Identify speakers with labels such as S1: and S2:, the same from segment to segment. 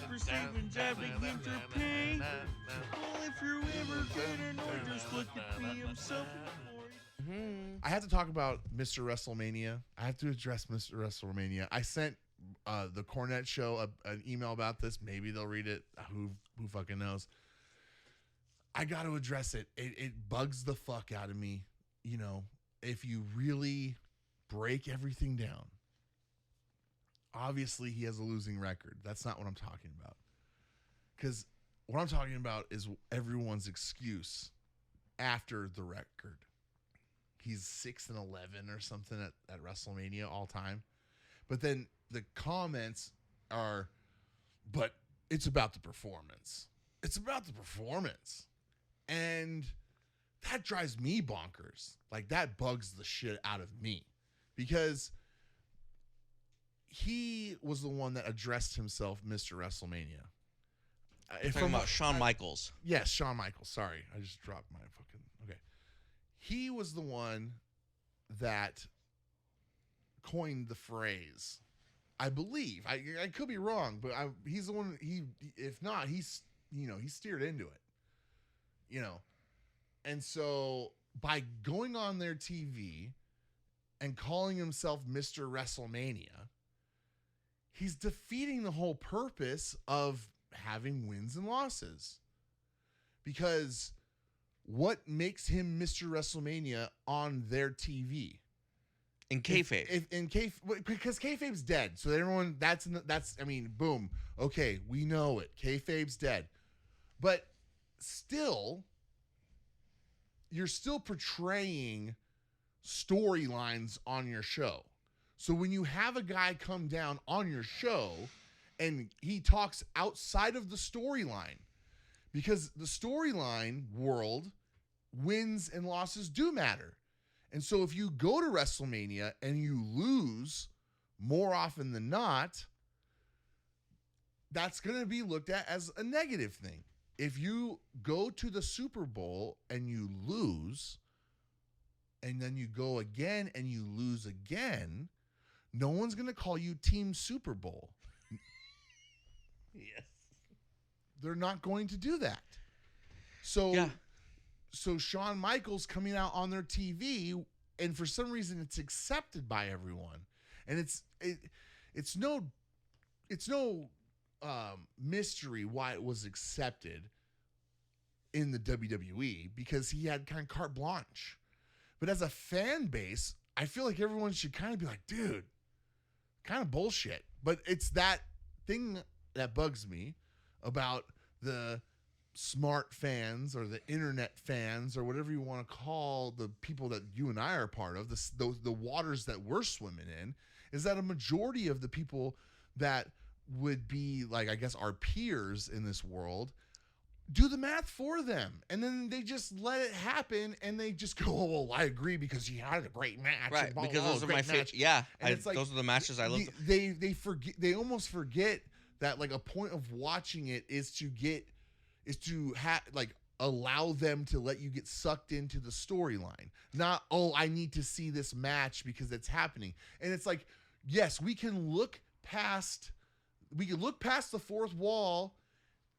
S1: for savings, having pain. Well, if you're ever gonna know, just look at me, I'm self-employed.
S2: I have to talk about Mr. WrestleMania. I have to address Mr. WrestleMania. I sent the Cornette Show an email about this. Maybe they'll read it. Who fucking knows? I got to address it. It bugs the fuck out of me. You know, if you really break everything down, obviously he has a losing record. That's not what I'm talking about. Because what I'm talking about is everyone's excuse after the record. He's 6-11 or something at WrestleMania all time. But then the comments are, but it's about the performance. It's about the performance. And that drives me bonkers. Like, that bugs the shit out of me. Because he was the one that addressed himself Mr. WrestleMania.
S3: Talking about Shawn Michaels.
S2: Yes, Shawn Michaels. Sorry. I just dropped my fucking... Okay. He was the one that coined the phrase. I believe. I could be wrong, but he's the one... If not, he steered into it. You know? And so, by going on their TV and calling himself Mr. WrestleMania, he's defeating the whole purpose of having wins and losses. Because what makes him Mr. WrestleMania on their TV?
S3: In kayfabe.
S2: Because kayfabe's dead. So everyone, that's, I mean, boom. Okay, we know it. Kayfabe's dead. But still, you're still portraying storylines on your show. So when you have a guy come down on your show and he talks outside of the storyline, because the storyline world, wins and losses do matter. And so if you go to WrestleMania and you lose more often than not, that's going to be looked at as a negative thing. If you go to the Super Bowl and you lose, and then you go again and you lose again, no one's going to call you Team Super Bowl.
S3: Yes.
S2: They're not going to do that. So,
S3: yeah.
S2: So Shawn Michaels coming out on their TV, and for some reason it's accepted by everyone. And it's no mystery why it was accepted in the WWE, because he had kind of carte blanche. But as a fan base, I feel like everyone should kind of be like, dude, kind of bullshit. But it's that thing that bugs me about the smart fans or the internet fans or whatever you want to call the people that you and I are part of, the waters that we're swimming in, is that a majority of the people that would be like, I guess, our peers in this world do the math for them. And then they just let it happen and they just go, oh, well, I agree because he had a great match.
S3: Right, because those are my favorite. Yeah,
S2: it's like,
S3: those are the matches I love.
S2: They forget. They almost forget that like a point of watching it is to allow them to let you get sucked into the storyline. Not, oh, I need to see this match because it's happening. And it's like, yes, we can look past the fourth wall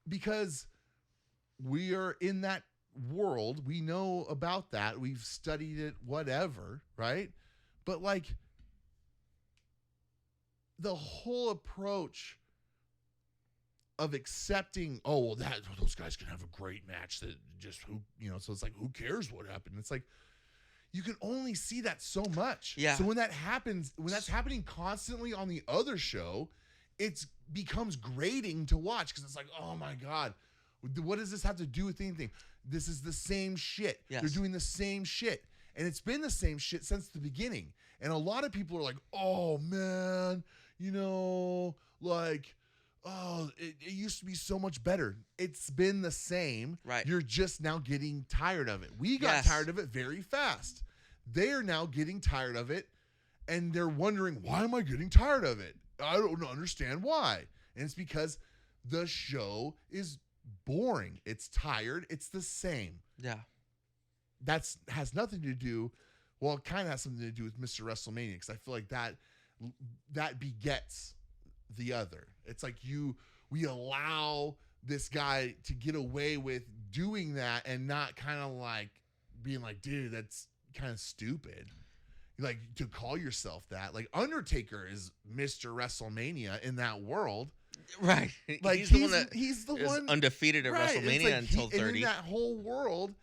S2: because we are in that world. We know about that. We've studied it, whatever, right? But like the whole approach of accepting, oh, well, those guys can have a great match that just so it's like, who cares what happened? It's like, you can only see that so much.
S3: Yeah.
S2: So when that's happening constantly on the other show, it becomes grating to watch because it's like, oh my God, what does this have to do with anything? This is the same shit.
S3: Yes.
S2: They're doing the same shit. And it's been the same shit since the beginning. And a lot of people are like, oh man, it used to be so much better. It's been the same.
S3: Right.
S2: You're just now getting tired of it. We got tired of it very fast. They are now getting tired of it, and they're wondering, why am I getting tired of it? I don't understand why. And it's because the show is boring. It's tired. It's the same.
S3: Yeah.
S2: That has nothing to do, well, it kind of has something to do with Mr. WrestleMania, because I feel like that begets the other. It's like you we allow this guy to get away with doing that and not kind of like being like, dude, that's kind of stupid. Like, to call yourself that. Like, Undertaker is Mr. WrestleMania in that world.
S3: Right.
S2: Like,
S3: he's the one that
S2: he's the
S3: is
S2: one
S3: undefeated at WrestleMania
S2: like
S3: until 30.
S2: And in that whole world,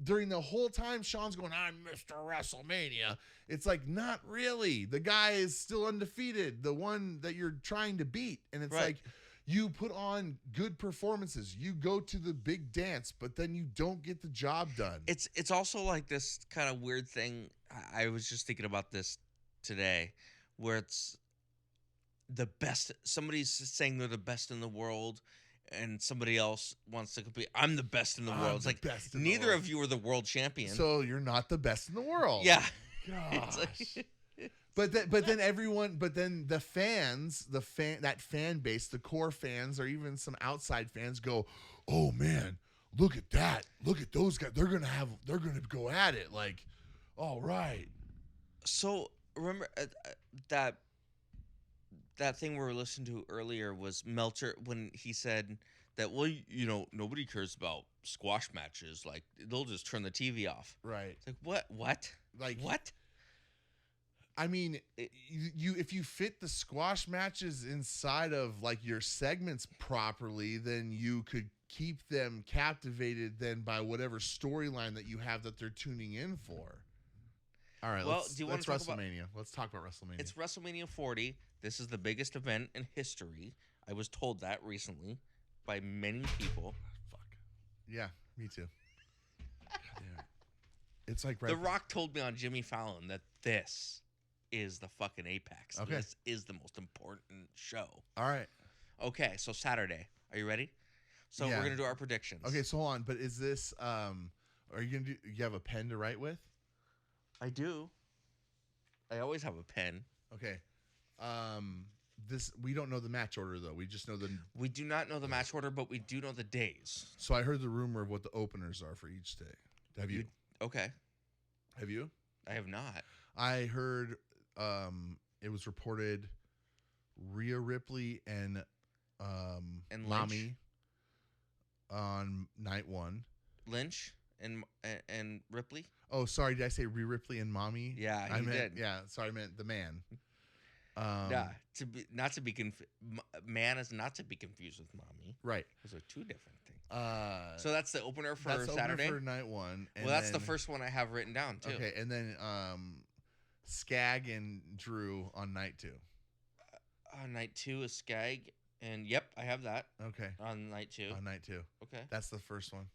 S2: during the whole time Shawn's going, I'm Mr. WrestleMania. It's like, not really. The guy is still undefeated, the one that you're trying to beat. And it's like, you put on good performances. You go to the big dance, but then you don't get the job done.
S3: It's also like this kind of weird thing. I was just thinking about this today, where it's the best. Somebody's saying they're the best in the world, and somebody else wants to compete. I'm the best in the world. It's like, neither of you are the world champion.
S2: So you're not the best in the world.
S3: Yeah.
S2: Gosh. But then the fans, that fan base, the core fans, or even some outside fans go, oh man, look at that. Look at those guys. They're gonna go at it. Like, all right.
S3: So remember that thing we were listening to earlier was Meltzer when he said that, well, nobody cares about squash matches. Like, they'll just turn the TV off.
S2: Right.
S3: It's like, what?
S2: Like,
S3: what?
S2: I mean, if you fit the squash matches inside of like your segments properly, then you could keep them captivated then by whatever storyline that you have that they're tuning in for. All right,
S3: well,
S2: let's WrestleMania. Let's talk about WrestleMania.
S3: It's WrestleMania 40. This is the biggest event in history. I was told that recently by many people.
S2: Fuck. Yeah, me too. God damn it. It's like
S3: The Rock told me on Jimmy Fallon that this is the fucking apex.
S2: Okay.
S3: This is the most important show.
S2: All right.
S3: Okay, so Saturday. Are you ready? So we're gonna do our predictions.
S2: Okay, so hold on. But is this are you gonna do? You have a pen to write with?
S3: I do. I always have a pen.
S2: Okay. This we don't know the match order though. We just know
S3: We do not know the match order, but we do know the days.
S2: So I heard the rumor of what the openers are for each day. Have you?
S3: Okay.
S2: Have you?
S3: I have not.
S2: I heard it was reported Rhea Ripley and Mommy on night one.
S3: Lynch and Ripley?
S2: Oh, sorry, did I say Rhea Ripley and Mommy?
S3: Yeah,
S2: I meant,
S3: did.
S2: Yeah, sorry, I meant the man.
S3: Yeah, man is not to be confused with Mommy.
S2: Right.
S3: Those are two different things. So that's the opener for Saturday?
S2: Opener for night one.
S3: And well, that's the first one I have written down, too.
S2: Okay, and then Skag and Drew on night two.
S3: Night two is Skag, and yep, I have that.
S2: Okay.
S3: On night two. Okay.
S2: That's the first one.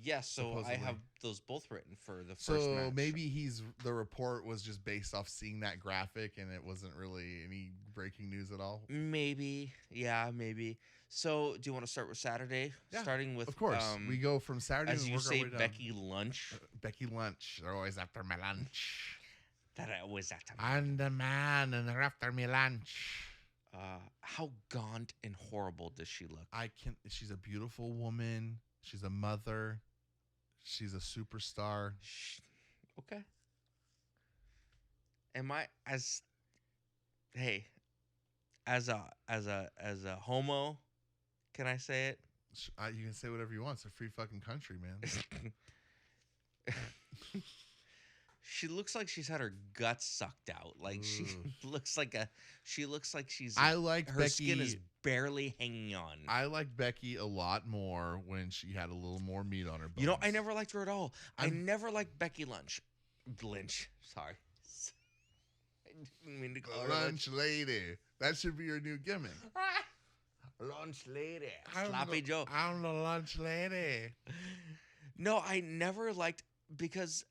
S3: Yes, so supposedly. I have those both written for the first match.
S2: So maybe the report was just based off seeing that graphic and it wasn't really any breaking news at all?
S3: Maybe. Yeah, maybe. So do you want to start with Saturday?
S2: Yeah,
S3: starting with,
S2: of course. We go from Saturday
S3: as
S2: and
S3: you
S2: work
S3: say,
S2: our way down.
S3: Becky Lunch.
S2: Becky Lunch. They're always after my lunch.
S3: That I always after
S2: I'm the man and they're after me lunch.
S3: How gaunt and horrible does she look?
S2: She's a beautiful woman. She's a mother. She's a superstar.
S3: Okay. Am I as a homo? Can I say it?
S2: You can say whatever you want. It's a free fucking country, man.
S3: She looks like she's had her guts sucked out. Like she looks like she's.
S2: I like
S3: her
S2: Becky.
S3: Skin is barely hanging on.
S2: I like Becky a lot more when she had a little more meat on her bones.
S3: You know, I never liked her at all. I never liked Becky Lynch. Sorry. I didn't mean to call her
S2: Lunch Lady. That should be your new gimmick.
S3: Lunch Lady. Sloppy Joe.
S2: I'm the Lunch Lady.
S3: No, I never liked because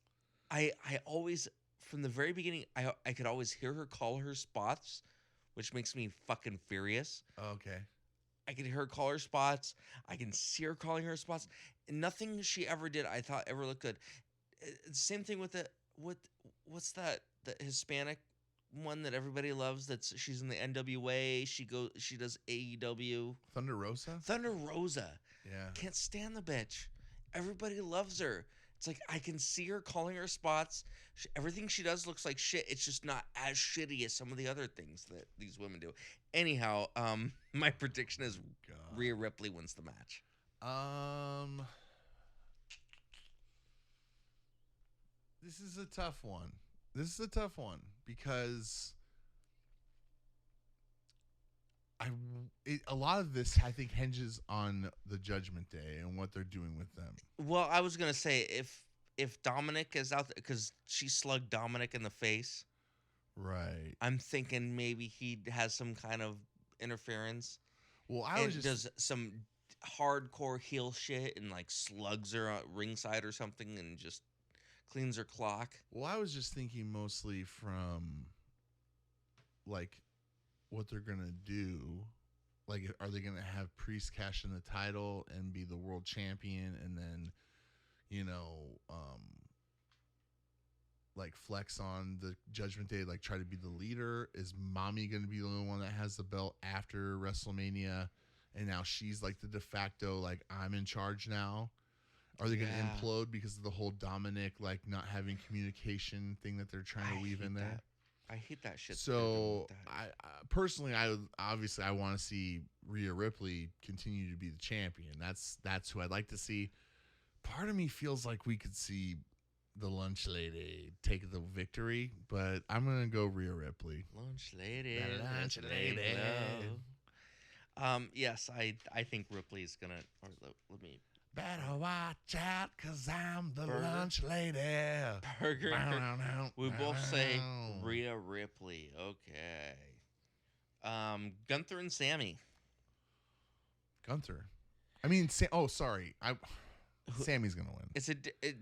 S3: I always from the very beginning I could always hear her call her spots, which makes me fucking furious.
S2: Okay.
S3: I can hear her call her spots. I can see her calling her spots. And nothing she ever did I thought ever looked good. Same thing with what's that the Hispanic one that everybody loves? She's in the NWA. She does AEW.
S2: Thunder Rosa.
S3: Thunder Rosa.
S2: Yeah.
S3: Can't stand the bitch. Everybody loves her. It's like I can see her calling her spots. Everything she does looks like shit. It's just not as shitty as some of the other things that these women do. Anyhow, my prediction is
S2: God.
S3: Rhea Ripley wins the match.
S2: This is a tough one. Because a lot of this I think hinges on the Judgment Day and what they're doing with them.
S3: Well, I was gonna say if Dominic is out there because she slugged Dominic in the face,
S2: Right.
S3: I'm thinking maybe he has some kind of interference
S2: Well, I
S3: and
S2: was just
S3: does some hardcore heel shit and like slugs her at ringside or something and just cleans her clock.
S2: Well, I was just thinking mostly from like what they're gonna do. Like, are they gonna have Priest cash in the title and be the world champion, and then, like flex on the Judgment Day, like try to be the leader? Is Mommy gonna be the only one that has the belt after WrestleMania, and now she's like the de facto, like I'm in charge now? Are they going to implode because of the whole Dominic like not having communication thing that they're trying to weave in there?
S3: I hate that shit.
S2: So I personally, I want to see Rhea Ripley continue to be the champion. That's who I'd like to see. Part of me feels like we could see the lunch lady take the victory, but I'm gonna go Rhea Ripley.
S3: Lunch lady,
S2: The lunch lady.
S3: Yes, I think Ripley's gonna. Or let me.
S2: Better watch out, cause I'm the
S3: Burger.
S2: lunch lady.
S3: Burger. We both say Rhea Ripley. Okay. Gunther and Sammy.
S2: Gunther. I mean, sorry. Sammy's gonna win.
S3: It's a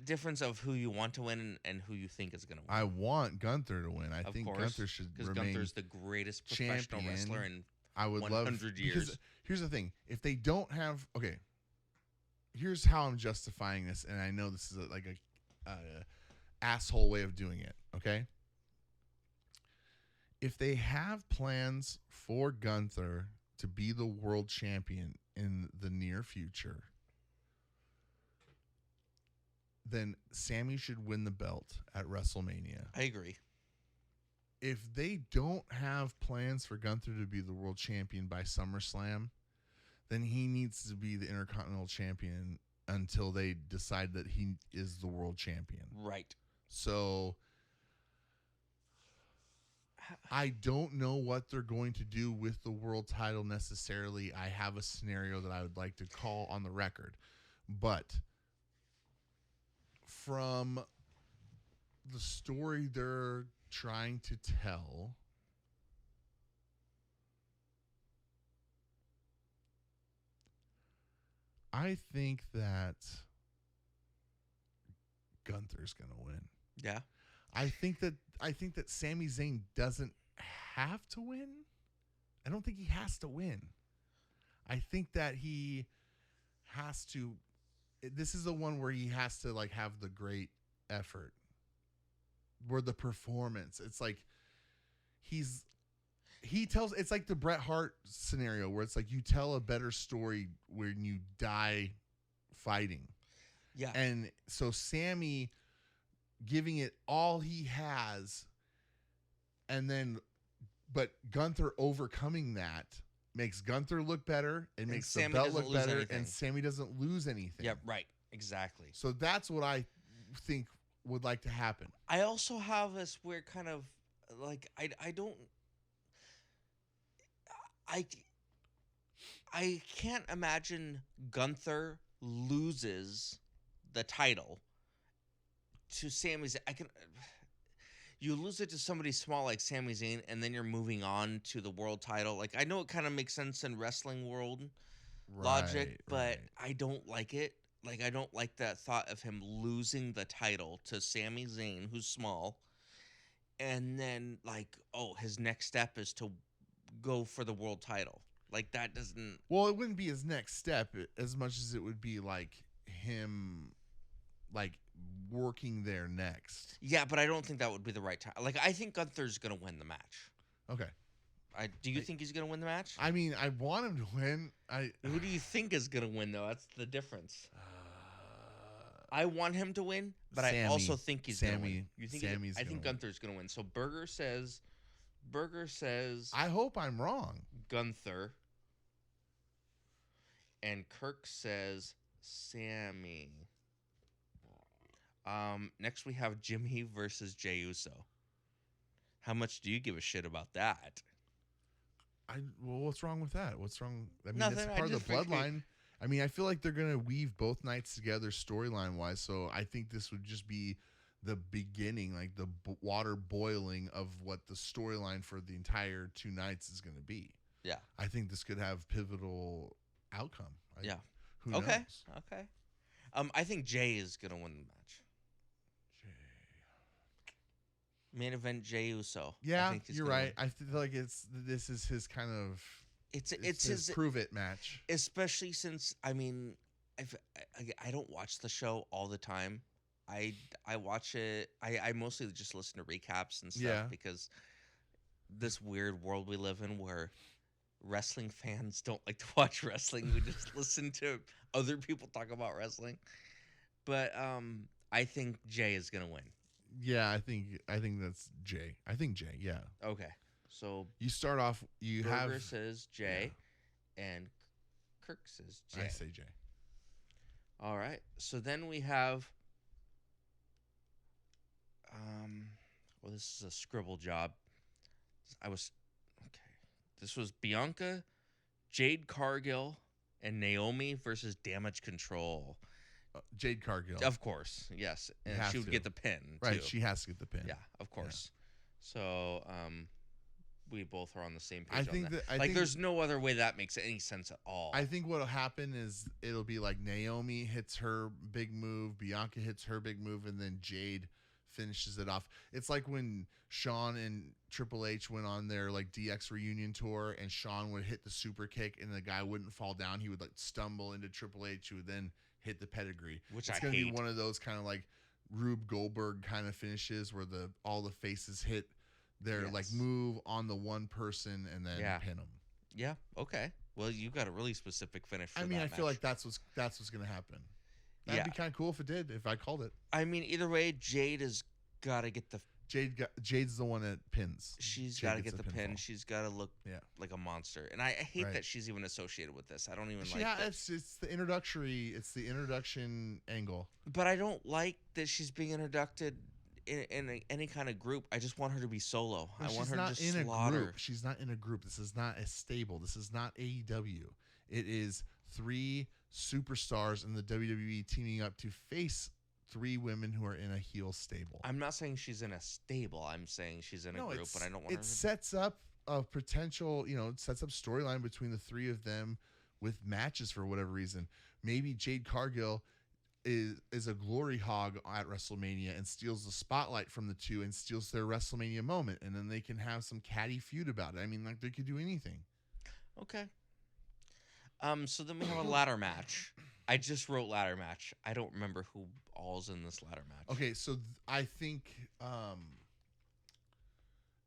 S3: difference of who you want to win and who you think is gonna win.
S2: I want Gunther to win. I
S3: Of
S2: think
S3: course,
S2: Gunther should
S3: because
S2: remain
S3: Gunther's the greatest professional
S2: champion.
S3: wrestler in
S2: I would
S3: 100 years.
S2: Here's the thing: if they don't have, okay, here's how I'm justifying this, and I know this is like a asshole way of doing it. Okay, if they have plans for Gunther to be the world champion in the near future, then Sammy should win the belt at WrestleMania.
S3: I agree.
S2: If they don't have plans for Gunther to be the world champion by SummerSlam, then he needs to be the Intercontinental Champion until they decide that he is the world champion.
S3: Right.
S2: So I don't know what they're going to do with the world title necessarily. I have a scenario that I would like to call on the record. But from the story they're trying to tell, I think that Gunther's going to win.
S3: Yeah.
S2: I think that Sami Zayn doesn't have to win. I don't think he has to win. I think that he has to. This is the one where he has to like have the great effort. Where the performance, it's like he tells. It's like the Bret Hart scenario where it's like you tell a better story when you die fighting.
S3: Yeah.
S2: And so Sammy giving it all he has, but Gunther overcoming that makes Gunther look better. It makes
S3: Sammy
S2: the belt
S3: doesn't
S2: look
S3: lose
S2: better,
S3: anything.
S2: and Sammy doesn't lose anything.
S3: Yeah, right. Exactly.
S2: So that's what I think would like to happen.
S3: I also have this weird kind of like I can't imagine Gunther loses the title to Sami Zayn. You lose it to somebody small like Sami Zayn, and then you're moving on to the world title. Like, I know it kind of makes sense in wrestling world logic, but I don't like it. Like, I don't like that thought of him losing the title to Sami Zayn, who's small, and then like, oh, his next step is to go for the world title. Like, that doesn't.
S2: Well, it wouldn't be his next step as much as it would be like him, like working there next.
S3: Yeah, but I don't think that would be the right time. Like, I think Gunther's gonna win the match.
S2: Okay.
S3: Do you think he's gonna win the match?
S2: I mean, I want him to win.
S3: Who do you think is gonna win though? That's the difference. I want him to win, but I also think he's going to win. You think?
S2: Sammy's
S3: I think
S2: gonna win.
S3: Gunther's going to win. So Burger says
S2: I hope I'm wrong.
S3: Gunther, and Kirk says Sammy. Next we have Jimmy versus Jey Uso. How much do you give a shit about that?
S2: Well, what's wrong with that? What's wrong? I mean,
S3: Nothing,
S2: it's
S3: I
S2: part of the
S3: just figured-
S2: bloodline. I mean, I feel like they're gonna weave both nights together storyline wise. So I think this would just be the beginning, like the water boiling of what the storyline for the entire 2 nights is gonna be.
S3: Yeah.
S2: I think this could have pivotal outcome.
S3: Yeah.
S2: Who
S3: Okay.
S2: knows?
S3: Okay. I think Jay is gonna win the match. Main event Jey Uso.
S2: Yeah,
S3: I think he's
S2: you're
S3: gonna
S2: right.
S3: win.
S2: I feel like this is his kind of
S3: It's
S2: his
S3: his,
S2: prove it match.
S3: especially since I mean, I don't watch the show all the time. I watch it. I mostly just listen to recaps and stuff
S2: Yeah.
S3: because this weird world we live in where wrestling fans don't like to watch wrestling. We just listen to other people talk about wrestling. But I think Jay is gonna win.
S2: Yeah, I think that's Jay. I think Jay. Yeah.
S3: Okay, so
S2: You start off. You
S3: Burger
S2: have.
S3: says Jay, and Kirk says Jay.
S2: I say Jay.
S3: All right. So then we have well, this is a scribble job. This was Bianca, Jade Cargill, and Naomi versus Damage Control.
S2: Jade Cargill.
S3: Of course, yes. And
S2: Have
S3: she would
S2: to.
S3: get the pin,
S2: Right.
S3: too.
S2: She has to get the pin.
S3: Yeah, of course. So, we both are on the same page
S2: I
S3: on
S2: think
S3: that.
S2: that. I think,
S3: there's no other way that makes any sense at all.
S2: I think what'll happen is it'll be like Naomi hits her big move, Bianca hits her big move, and then Jade finishes it off. It's like when Shawn and Triple H went on their like DX reunion tour, and Shawn would hit the super kick, and the guy wouldn't fall down. He would like stumble into Triple H, who would then hit the pedigree.
S3: Which
S2: it's
S3: I
S2: gonna
S3: hate.
S2: be one of those kind of like Rube Goldberg kind of finishes where all the faces hit their like
S3: Yes.
S2: move on the one person and then
S3: Yeah.
S2: pin them.
S3: Yeah, okay. Well, you got a really specific finish for
S2: I mean,
S3: that
S2: I feel
S3: match.
S2: like that's what's gonna happen. That'd be kind of cool if I called it.
S3: I mean, either way, Jade has got to get the.
S2: Jade's the one that pins.
S3: She's
S2: Jade
S3: got to
S2: gets
S3: get the pin.
S2: pinfall.
S3: She's got to look
S2: Yeah.
S3: like a monster, and I hate
S2: Right.
S3: that she's even associated with this. I don't even like
S2: Yeah,
S3: that.
S2: it's the introductory. It's the introduction angle.
S3: But I don't like that she's being introduced in any kind of group. I just want her to be solo.
S2: But
S3: I want
S2: she's
S3: her
S2: not
S3: to just
S2: in
S3: slaughter.
S2: a group. She's not in a group. This is not a stable. This is not AEW. It is 3 superstars in the WWE teaming up to face 3 women who are in a heel stable.
S3: I'm not saying she's in a stable. I'm saying she's in a group, but I don't want her
S2: It
S3: to.
S2: sets up a potential, it sets up storyline between the 3 of them with matches for whatever reason. Maybe Jade Cargill is a glory hog at WrestleMania and steals the spotlight from the 2 and steals their WrestleMania moment, and then they can have some catty feud about it. I mean, like they could do anything.
S3: Okay. So then we have a ladder match. I just wrote ladder match. I don't remember who all's in this ladder match.
S2: Okay, so I think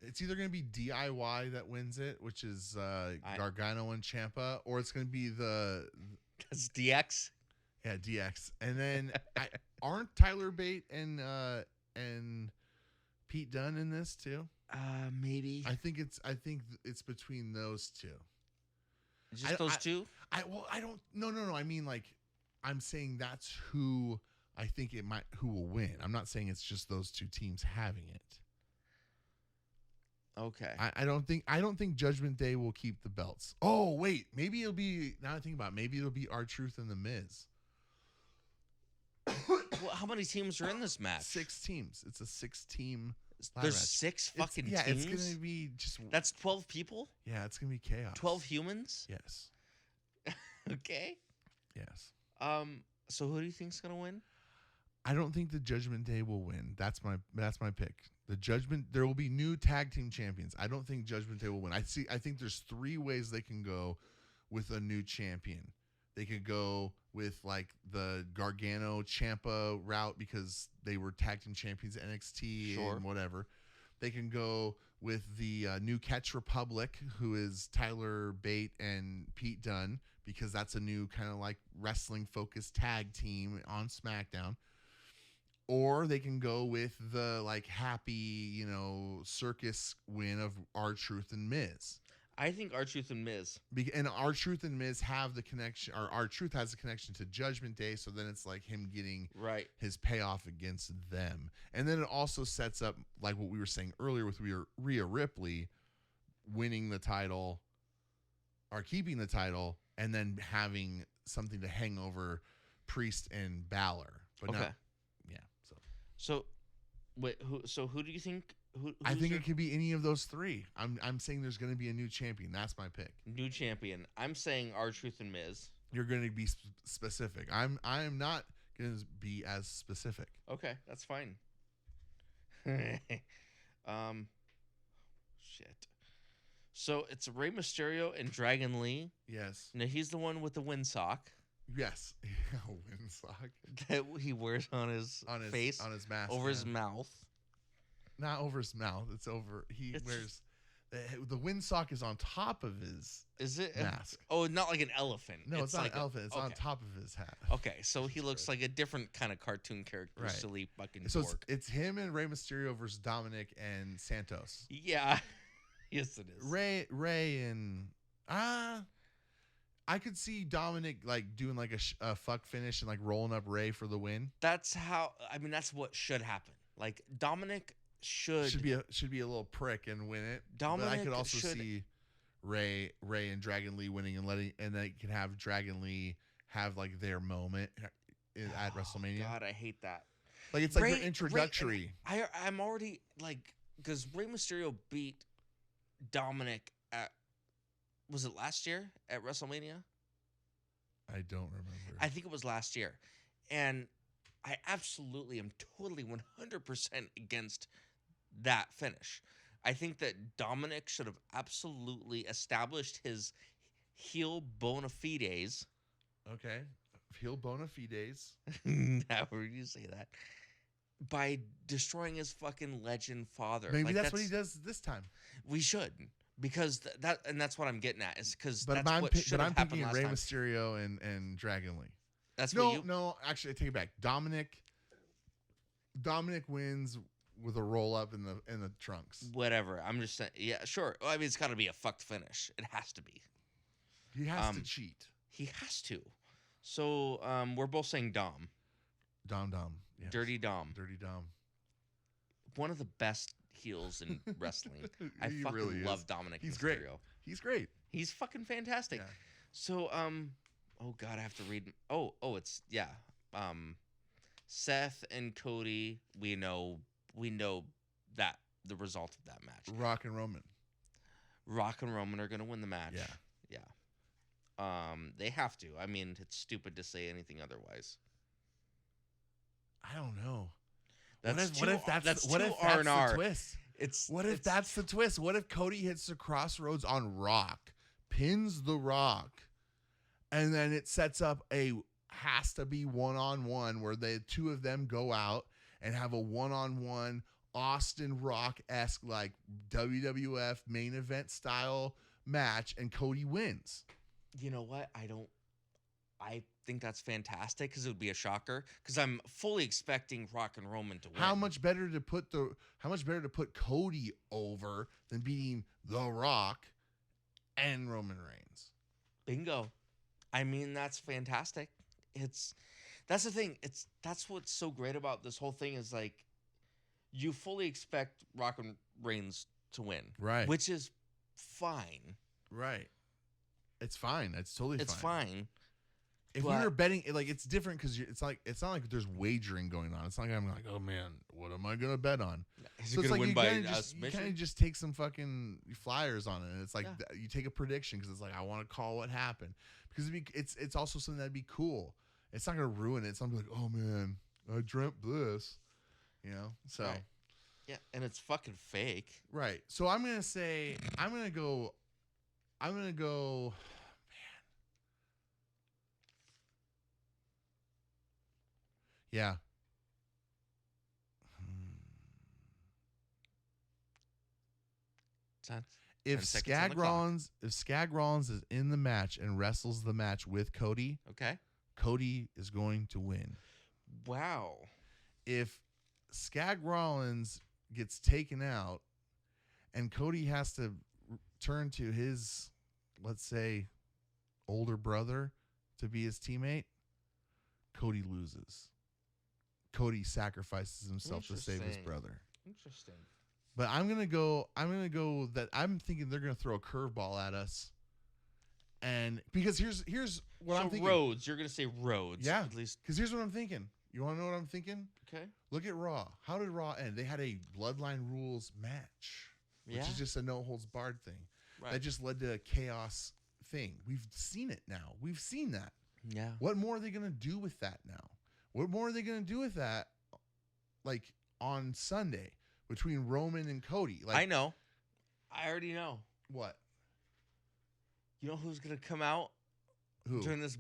S2: it's either going to be DIY that wins it, which is Gargano and Ciampa, or it's going to be
S3: That's DX.
S2: Yeah, DX. And then aren't Tyler Bate and Pete Dunne in this too?
S3: Maybe.
S2: I think it's between those 2.
S3: Just those 2?
S2: I don't no. I mean, like, I'm saying that's who I think who will win. I'm not saying it's just those 2 teams having it.
S3: Okay.
S2: I don't think Judgment Day will keep the belts. Oh wait, maybe it'll be, now I think about it, maybe it'll be R-Truth and The Miz.
S3: Well, how many teams are in this match?
S2: 6 teams. It's a 6-team.
S3: There's 6 fucking teams.
S2: It's gonna be just.
S3: That's 12 people.
S2: Yeah, it's gonna be chaos.
S3: 12 humans.
S2: Yes.
S3: Okay.
S2: Yes.
S3: So who do you think's gonna win?
S2: I don't think the Judgment Day will win. That's my pick. There will be new tag team champions. I don't think Judgment Day will win. I think there's 3 ways they can go with a new champion. They could go with like the Gargano Ciampa route because they were tag team champions at NXT
S3: Sure.
S2: and whatever. They can go with the New Catch Republic, who is Tyler Bate and Pete Dunne, because that's a new kind of like wrestling focused tag team on SmackDown. Or they can go with the like happy, circus win of R-Truth and Miz.
S3: I think R-Truth and Miz.
S2: And R-Truth and Miz have the connection, or R-Truth has a connection to Judgment Day, so then it's like him getting his payoff against them. And then it also sets up, like what we were saying earlier with Rhea Ripley winning the title, or keeping the title, and then having something to hang over Priest and Balor. But
S3: Okay.
S2: not, yeah.
S3: So, wait, who do you think?
S2: I think it could be any of those three. I'm saying there's going to be a new champion. That's my pick.
S3: New champion. I'm saying R-Truth and Miz.
S2: You're going to be specific. I am not going to be as specific.
S3: Okay, that's fine. Shit. So it's Rey Mysterio and Dragon Lee.
S2: Yes.
S3: Now he's the one with the windsock
S2: Yes. Windsock.
S3: that he wears on his face,
S2: on his mask,
S3: over his mouth.
S2: Not over his mouth. It's over.
S3: It's
S2: wears the windsock is on top of his
S3: Is it
S2: mask.
S3: Oh, not like an elephant.
S2: No, it's not
S3: like
S2: an elephant. It's on
S3: okay.
S2: top of his hat.
S3: Okay, so he looks like a different kind of cartoon character,
S2: Right.
S3: silly fucking
S2: So
S3: dork.
S2: it's him and Rey Mysterio versus Dominic and Santos.
S3: Yeah, yes it is.
S2: Ray and I could see Dominic like doing like a fuck finish and like rolling up Ray for the win.
S3: That's what should happen. Like Dominic should
S2: be a little prick and win it.
S3: Dominic
S2: but I could also
S3: should-
S2: see Ray and Dragon Lee winning and they can have Dragon Lee have like their moment at WrestleMania.
S3: God, I hate that.
S2: Like it's like
S3: Ray-
S2: their introductory.
S3: I'm already like, because Rey Mysterio beat Dominic at, was it last year at WrestleMania?
S2: I don't remember.
S3: I think it was last year. And I absolutely am totally 100% against that finish. I think that Dominic should have absolutely established his heel bona fides.
S2: Okay. Heel bona fides.
S3: However you say that. By destroying his fucking legend father.
S2: Maybe
S3: Like,
S2: that's what he does this time.
S3: We should. Because that's what I'm getting at. Is because
S2: But
S3: that's
S2: I'm
S3: what should have happened
S2: thinking
S3: last
S2: Rey
S3: time.
S2: Mysterio and Dragon Lee.
S3: That's what you...
S2: No, actually, I take it back. Dominic wins with a roll up in the trunks.
S3: Whatever. I'm just saying. Yeah, sure. Well, I mean, it's got to be a fucked finish. It has to be.
S2: He has to cheat.
S3: He has to. So we're both saying Dom.
S2: Dom. Yes.
S3: Dirty Dom.
S2: Dirty Dom.
S3: One of the best heels in wrestling. I
S2: He
S3: fucking
S2: really is.
S3: love Dominic
S2: He's
S3: Mysterio.
S2: great. He's great.
S3: He's fucking fantastic.
S2: Yeah.
S3: So oh god, I have to read. Oh, it's Seth and Cody. We know that the result of that match.
S2: Rock and Roman.
S3: Rock and Roman are gonna win the match.
S2: Yeah.
S3: They have to. I mean, it's stupid to say anything otherwise.
S2: I don't know.
S3: That's
S2: what if that's
S3: R&R.
S2: the twist? What if that's the twist? What if Cody hits the crossroads on Rock, pins the Rock, and then it sets up has to be one-on-one where the two of them go out and have a one-on-one Austin Rock-esque like WWF main event style match, and Cody wins.
S3: You know what? I think that's fantastic because it would be a shocker because I'm fully expecting Rock and Roman to win.
S2: How much better to put Cody over than beating The Rock and Roman Reigns?
S3: Bingo. I mean, that's fantastic. That's the thing. That's what's so great about this whole thing is like you fully expect Rock and Reigns to win.
S2: Right.
S3: Which is fine.
S2: Right. It's fine. It's totally fine.
S3: It's fine.
S2: If we were betting, like it's different because it's not like there's wagering going on. It's not like I'm like, oh man, what am I gonna bet on?
S3: Is it gonna win by submission?
S2: You kind of just take some fucking flyers on it, and it's like you take a prediction because it's like I want to call what happened because it's also something that'd be cool. It's not gonna ruin it. It's not gonna be like, oh man, I dreamt this, So
S3: right. Yeah, and it's fucking fake.
S2: Right. So I'm gonna go. Yeah. If Skag Rollins is in the match and wrestles the match with Cody,
S3: okay,
S2: Cody is going to win.
S3: Wow.
S2: if Skag Rollins gets taken out and Cody has to turn to his, let's say, older brother to be his teammate, Cody loses. Cody sacrifices himself to save his brother.
S3: Interesting.
S2: But I'm gonna go that I'm thinking they're gonna throw a curveball at us. And because here's what I'm thinking.
S3: Rhodes, you're gonna say Rhodes.
S2: Yeah.
S3: At least.
S2: Because here's what I'm thinking. You wanna know what I'm thinking?
S3: Okay.
S2: Look at Raw. How did Raw end? They had a Bloodline Rules match. Which is just a no holds barred thing.
S3: Right.
S2: That just led to a chaos thing. We've seen it now. We've seen that.
S3: Yeah.
S2: What more are they gonna do with that now? What more are they gonna do with that? Like on Sunday between Roman and Cody. Like
S3: I know. I already know.
S2: what?
S3: You know who's gonna come out
S2: Who?
S3: during this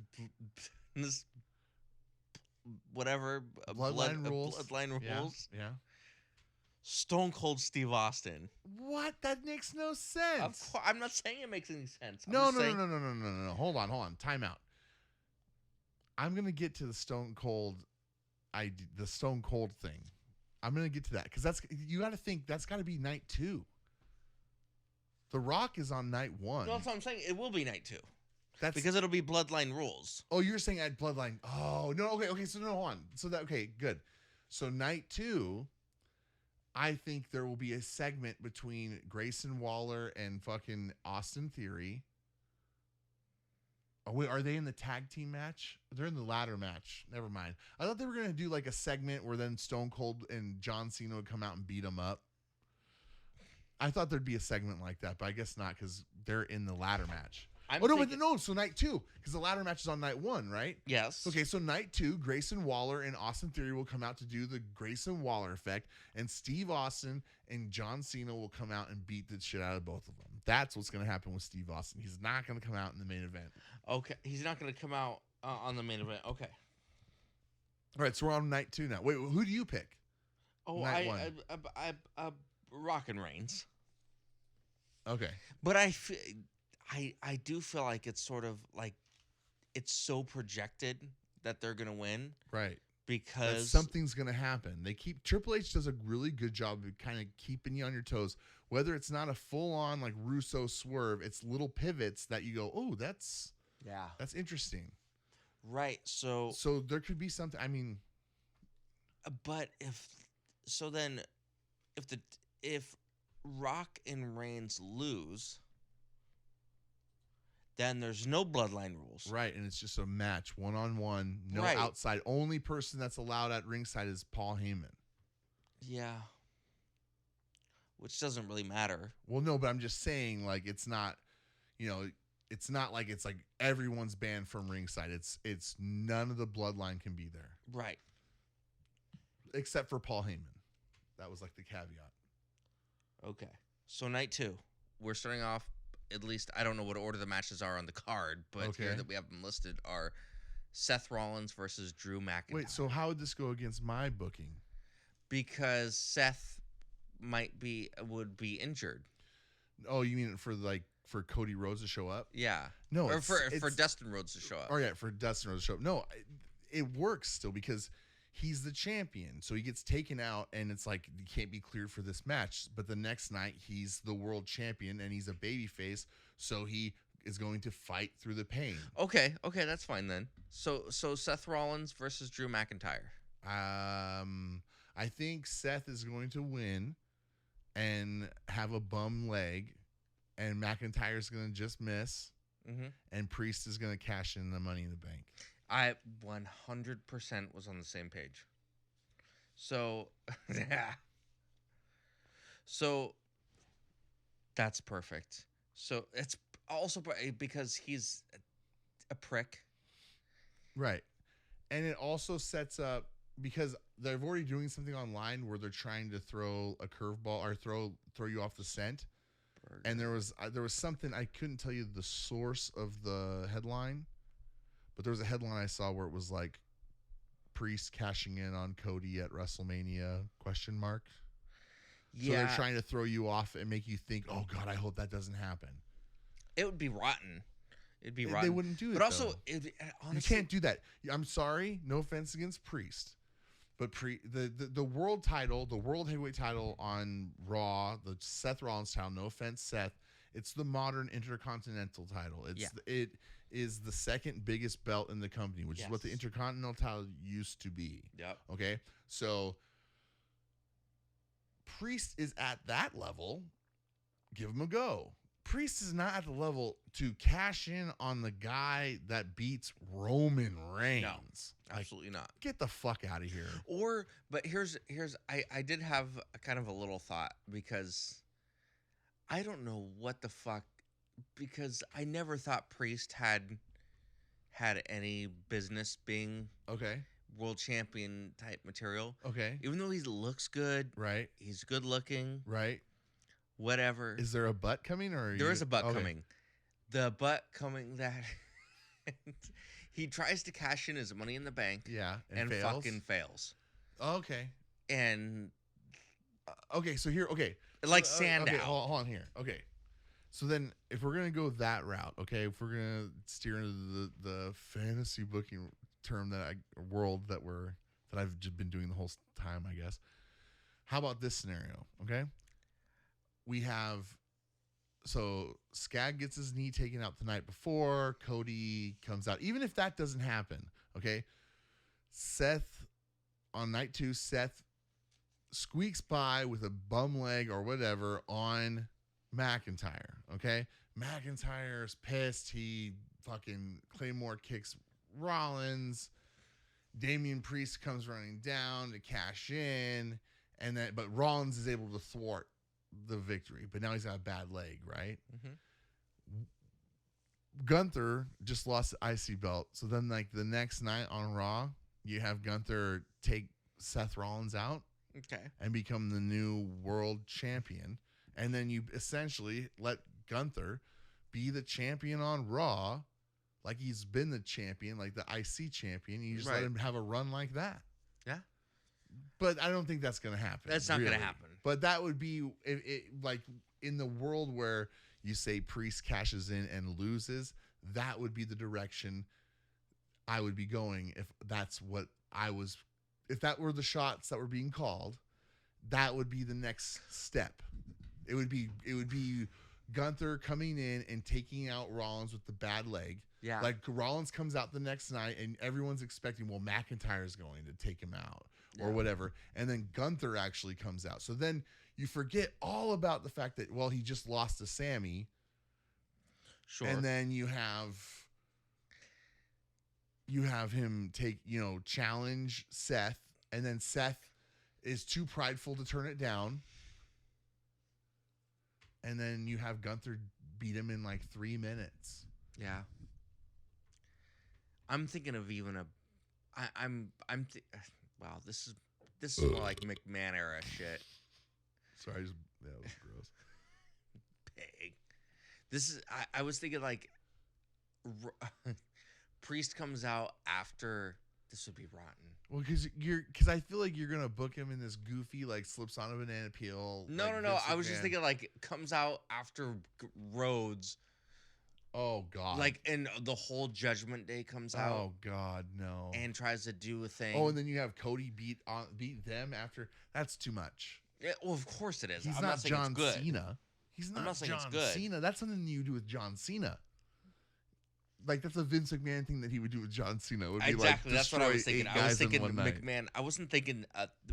S3: whatever
S2: Bloodline rules.
S3: Bloodline
S2: Yeah,
S3: rules?
S2: yeah.
S3: Stone Cold Steve Austin.
S2: What? That makes no sense.
S3: I'm not saying it makes any sense.
S2: No. Hold on. Time out. I'm gonna get to the Stone Cold the Stone Cold thing. I'm gonna get to that because you got to think that's got to be night 2. The Rock is on night 1.
S3: No, that's what I'm saying. It will be night 2
S2: That's
S3: because it'll be Bloodline rules.
S2: Oh, you're saying at Bloodline. Oh no. Okay. So no, hold on. So good. So night 2, I think there will be a segment between Grayson Waller and fucking Austin Theory. Oh, wait, are they in the tag team match? They're in the ladder match. Never mind. I thought they were going to do like a segment where then Stone Cold and John Cena would come out and beat them up. I thought there'd be a segment like that, but I guess not because they're in the ladder match. So night 2, because the ladder match is on night 1, right?
S3: Yes.
S2: Okay, so night 2, Grayson Waller and Austin Theory will come out to do the Grayson Waller effect, and Steve Austin and John Cena will come out and beat the shit out of both of them. That's what's going to happen with Steve Austin. He's not going to come out in the main event.
S3: Okay, he's not going to come out on the main event. Okay.
S2: All right, so we're on night 2 now. Wait, who do you pick?
S3: Oh,
S2: Night 1.
S3: I Rock and Reigns.
S2: Okay.
S3: But I do feel like it's sort of like it's so projected that they're gonna win,
S2: Right.
S3: because
S2: something's going to happen. Triple H does a really good job of kind of keeping you on your toes. Whether it's not a full-on like Russo swerve, it's little pivots that you go, oh, that's interesting.
S3: Right. So
S2: there could be something. I mean,
S3: but if Rock and Reigns lose, then there's no bloodline rules.
S2: right, and it's just a match, one-on-one, no
S3: Right.
S2: outside. Only person that's allowed at ringside is Paul Heyman.
S3: Yeah. Which doesn't really matter.
S2: Well, no, but I'm just saying, like, it's not, it's not like it's like everyone's banned from ringside. It's none of the bloodline can be there
S3: Right.
S2: except for Paul Heyman. That was like the caveat.
S3: Okay. So night 2, we're starting off. At least I don't know what order the matches are on the card, but here
S2: Okay.
S3: that we have them listed are Seth Rollins versus Drew McIntyre.
S2: Wait, so how would this go against my booking?
S3: Because Seth would be injured.
S2: Oh, you mean for Cody Rhodes to show up?
S3: Yeah.
S2: No,
S3: Or
S2: it's-
S3: for Dustin Rhodes to show up.
S2: Oh yeah, for Dustin Rhodes to show up. No, it works still because he's the champion. So he gets taken out and it's like he can't be cleared for this match. But the next night he's the world champion and he's a babyface. So he is going to fight through the pain.
S3: Okay, that's fine then. So Seth Rollins versus Drew McIntyre.
S2: I think Seth is going to win and have a bum leg, and McIntyre's going to just miss,
S3: Mm-hmm.
S2: and Priest is going to cash in the Money in the Bank.
S3: I 100% was on the same page. So, yeah. So, that's perfect. So, it's also because he's a prick.
S2: Right. And it also sets up, because they're already doing something online where they're trying to throw a curveball or throw you off the scent. And there was something, I couldn't tell you the source of the headline, but there was a headline I saw where it was like Priest cashing in on Cody at WrestleMania ? So
S3: Yeah.
S2: they're trying to throw you off and make you think, oh God, I hope that doesn't happen.
S3: It would be rotten. It'd be rotten.
S2: They wouldn't do it.
S3: But also,
S2: though.
S3: honestly,
S2: You can't do that. I'm sorry. No offense against Priest. But the world title, the world heavyweight title on Raw, the Seth Rollins title. No offense, Seth. It's the modern Intercontinental title. It is the second biggest belt in the company, which is what the Intercontinental title used to be.
S3: Yep.
S2: Okay, so Priest is at that level. Give him a go. Priest is not at the level to cash in on the guy that beats Roman Reigns.
S3: No, absolutely not.
S2: Get the fuck out of here.
S3: But here's I did have a kind of a little thought, because I don't know what the fuck, because I never thought Priest had any business being
S2: Okay.
S3: world champion type material.
S2: Okay.
S3: Even though he looks good,
S2: Right.
S3: he's good looking,
S2: Right.
S3: whatever.
S2: Is there a butt coming, or
S3: There is a butt coming. The butt coming that he tries to cash in his Money in the Bank,
S2: Yeah,
S3: and
S2: fails?
S3: fucking fails.
S2: Okay.
S3: And
S2: Okay. So here. Okay.
S3: like
S2: So,
S3: Sandow.
S2: Okay. Hold on here. Okay. So then, if we're gonna go that route, okay, if we're gonna steer into the fantasy booking term world that I've just been doing the whole time, I guess. How about this scenario? Okay. We have, so Skag gets his knee taken out the night before. Cody comes out. Even if that doesn't happen, okay, Seth, on night 2, Seth squeaks by with a bum leg or whatever on McIntyre, okay? McIntyre's pissed. He fucking Claymore kicks Rollins. Damian Priest comes running down to cash in, but Rollins is able to thwart the victory, but now he's got a bad leg, right?
S3: Mm-hmm.
S2: Gunther just lost the IC belt, so then like the next night on Raw, you have Gunther take Seth Rollins out,
S3: Okay.
S2: and become the new world champion, and then you essentially let Gunther be the champion on Raw, like he's been the champion, like the IC champion. You just let him have a run like that.
S3: Yeah.
S2: But I don't think that's going to happen.
S3: That's not going to happen.
S2: But that would be like in the world where you say Priest cashes in and loses, that would be the direction I would be going if that were the shots that were being called. That would be the next step. It would be Gunther coming in and taking out Rollins with the bad leg.
S3: Yeah.
S2: Like Rollins comes out the next night and everyone's expecting, well, McIntyre's going to take him out or whatever. And then Gunther actually comes out. So then you forget all about the fact that, well, he just lost to Sammy.
S3: Sure.
S2: And then you have him challenge Seth, and then Seth is too prideful to turn it down. And then you have Gunther beat him in like 3 minutes.
S3: Yeah. I'm thinking of even wow, this is more like McMahon era shit.
S2: Sorry, that was gross.
S3: Pig. This is I was thinking like Priest comes out after. This would be rotten.
S2: Well, because I feel like you're gonna book him in this goofy, like slips on a banana peel.
S3: No. I was just thinking like comes out after Rhodes.
S2: Oh God!
S3: Like, and the whole Judgment Day comes out.
S2: Oh God, no!
S3: And tries to do a thing.
S2: Oh, and then you have Cody beat them after. That's too much.
S3: Yeah, well, of course it is.
S2: He's
S3: I'm
S2: not
S3: saying
S2: John
S3: it's good.
S2: Cena. He's not
S3: saying it's
S2: John
S3: good.
S2: Cena. That's something you do with John Cena. Like that's a Vince McMahon thing that he would do with John Cena. It would be
S3: exactly.
S2: Like
S3: That's what I was thinking. I was thinking
S2: McMahon.
S3: McMahon. I wasn't thinking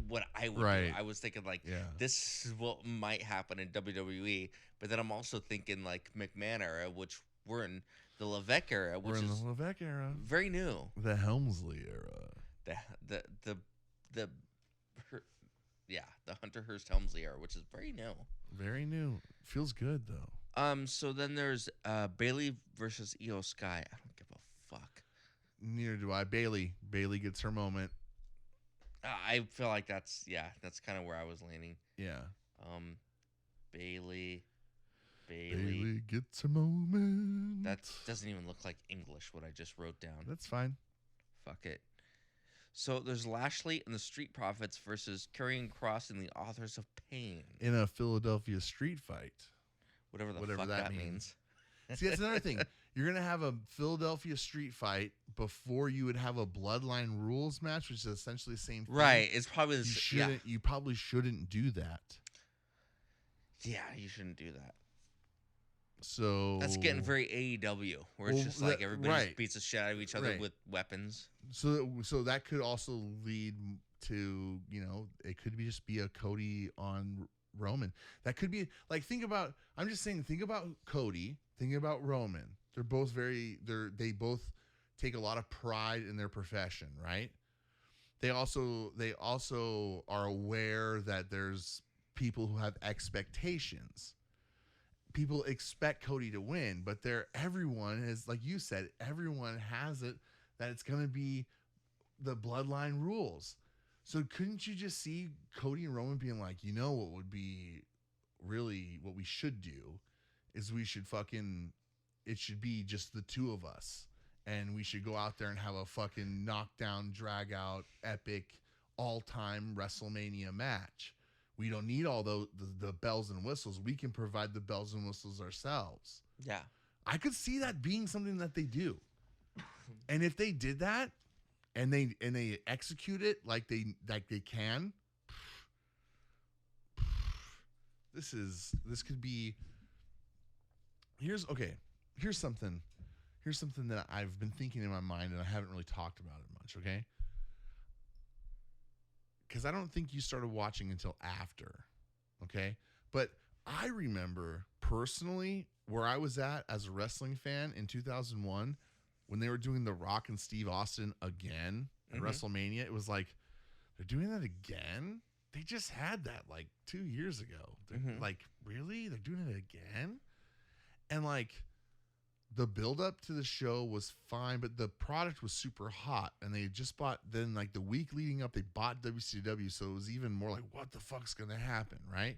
S3: what I would do. I was thinking like this is what might happen in WWE. But then I'm also thinking like McMahon era, which we're in the Levesque era, which
S2: We're in
S3: is
S2: the Levesque era.
S3: very new.
S2: The Helmsley era.
S3: The Hunter Hearst Helmsley era, which is very new.
S2: Very new. Feels good though.
S3: So then there's Bailey versus Io Sky. I don't give a fuck.
S2: Neither do I. Bailey gets her moment.
S3: I feel like that's kind of where I was leaning.
S2: Yeah.
S3: Bailey
S2: gets her moment.
S3: That doesn't even look like English, what I just wrote down.
S2: That's fine.
S3: Fuck it. So there's Lashley and the Street Profits versus Karrion Kross and the Authors of Pain.
S2: In a Philadelphia street fight.
S3: Whatever the fuck that means.
S2: See, that's another thing. You're gonna have a Philadelphia street fight before you would have a bloodline rules match, which is essentially the same thing.
S3: Right. It's probably the
S2: You
S3: yeah.
S2: shouldn't. You probably shouldn't do that.
S3: Yeah, you shouldn't do that.
S2: So
S3: That's getting very AEW, where it's
S2: Well,
S3: just like
S2: that-
S3: everybody
S2: right.
S3: beats the shit out of each other
S2: Right.
S3: with weapons.
S2: So that could also lead to, it could be just be a Cody on Roman. That could be like, think about Cody, think about Roman. They're both they both take a lot of pride in their profession, right? They also are aware that there's people who have expectations. People expect Cody to win, but everyone is, like you said, everyone has it that it's going to be the bloodline rules. So couldn't you just see Cody and Roman being like, what would be really what we should do is it should be just the two of us, and we should go out there and have a fucking knockdown, drag out, epic, all-time WrestleMania match. We don't need all the bells and whistles. We can provide the bells and whistles ourselves.
S3: Yeah.
S2: I could see that being something that they do. And if they did that and they execute it like they can, this could be here's something that I've been thinking in my mind and I haven't really talked about it much, okay? Because I don't think you started watching until after, okay? But I remember personally where I was at as a wrestling fan in 2001 when they were doing The Rock and Steve Austin again at WrestleMania. It was like, they're doing that again? They just had that like 2 years ago. Like, really? They're doing it again? And like, the build up to the show was fine, but the product was super hot, and they just bought. Then, like the week leading up, they bought WCW, so it was even more like, what the fuck's gonna happen, right?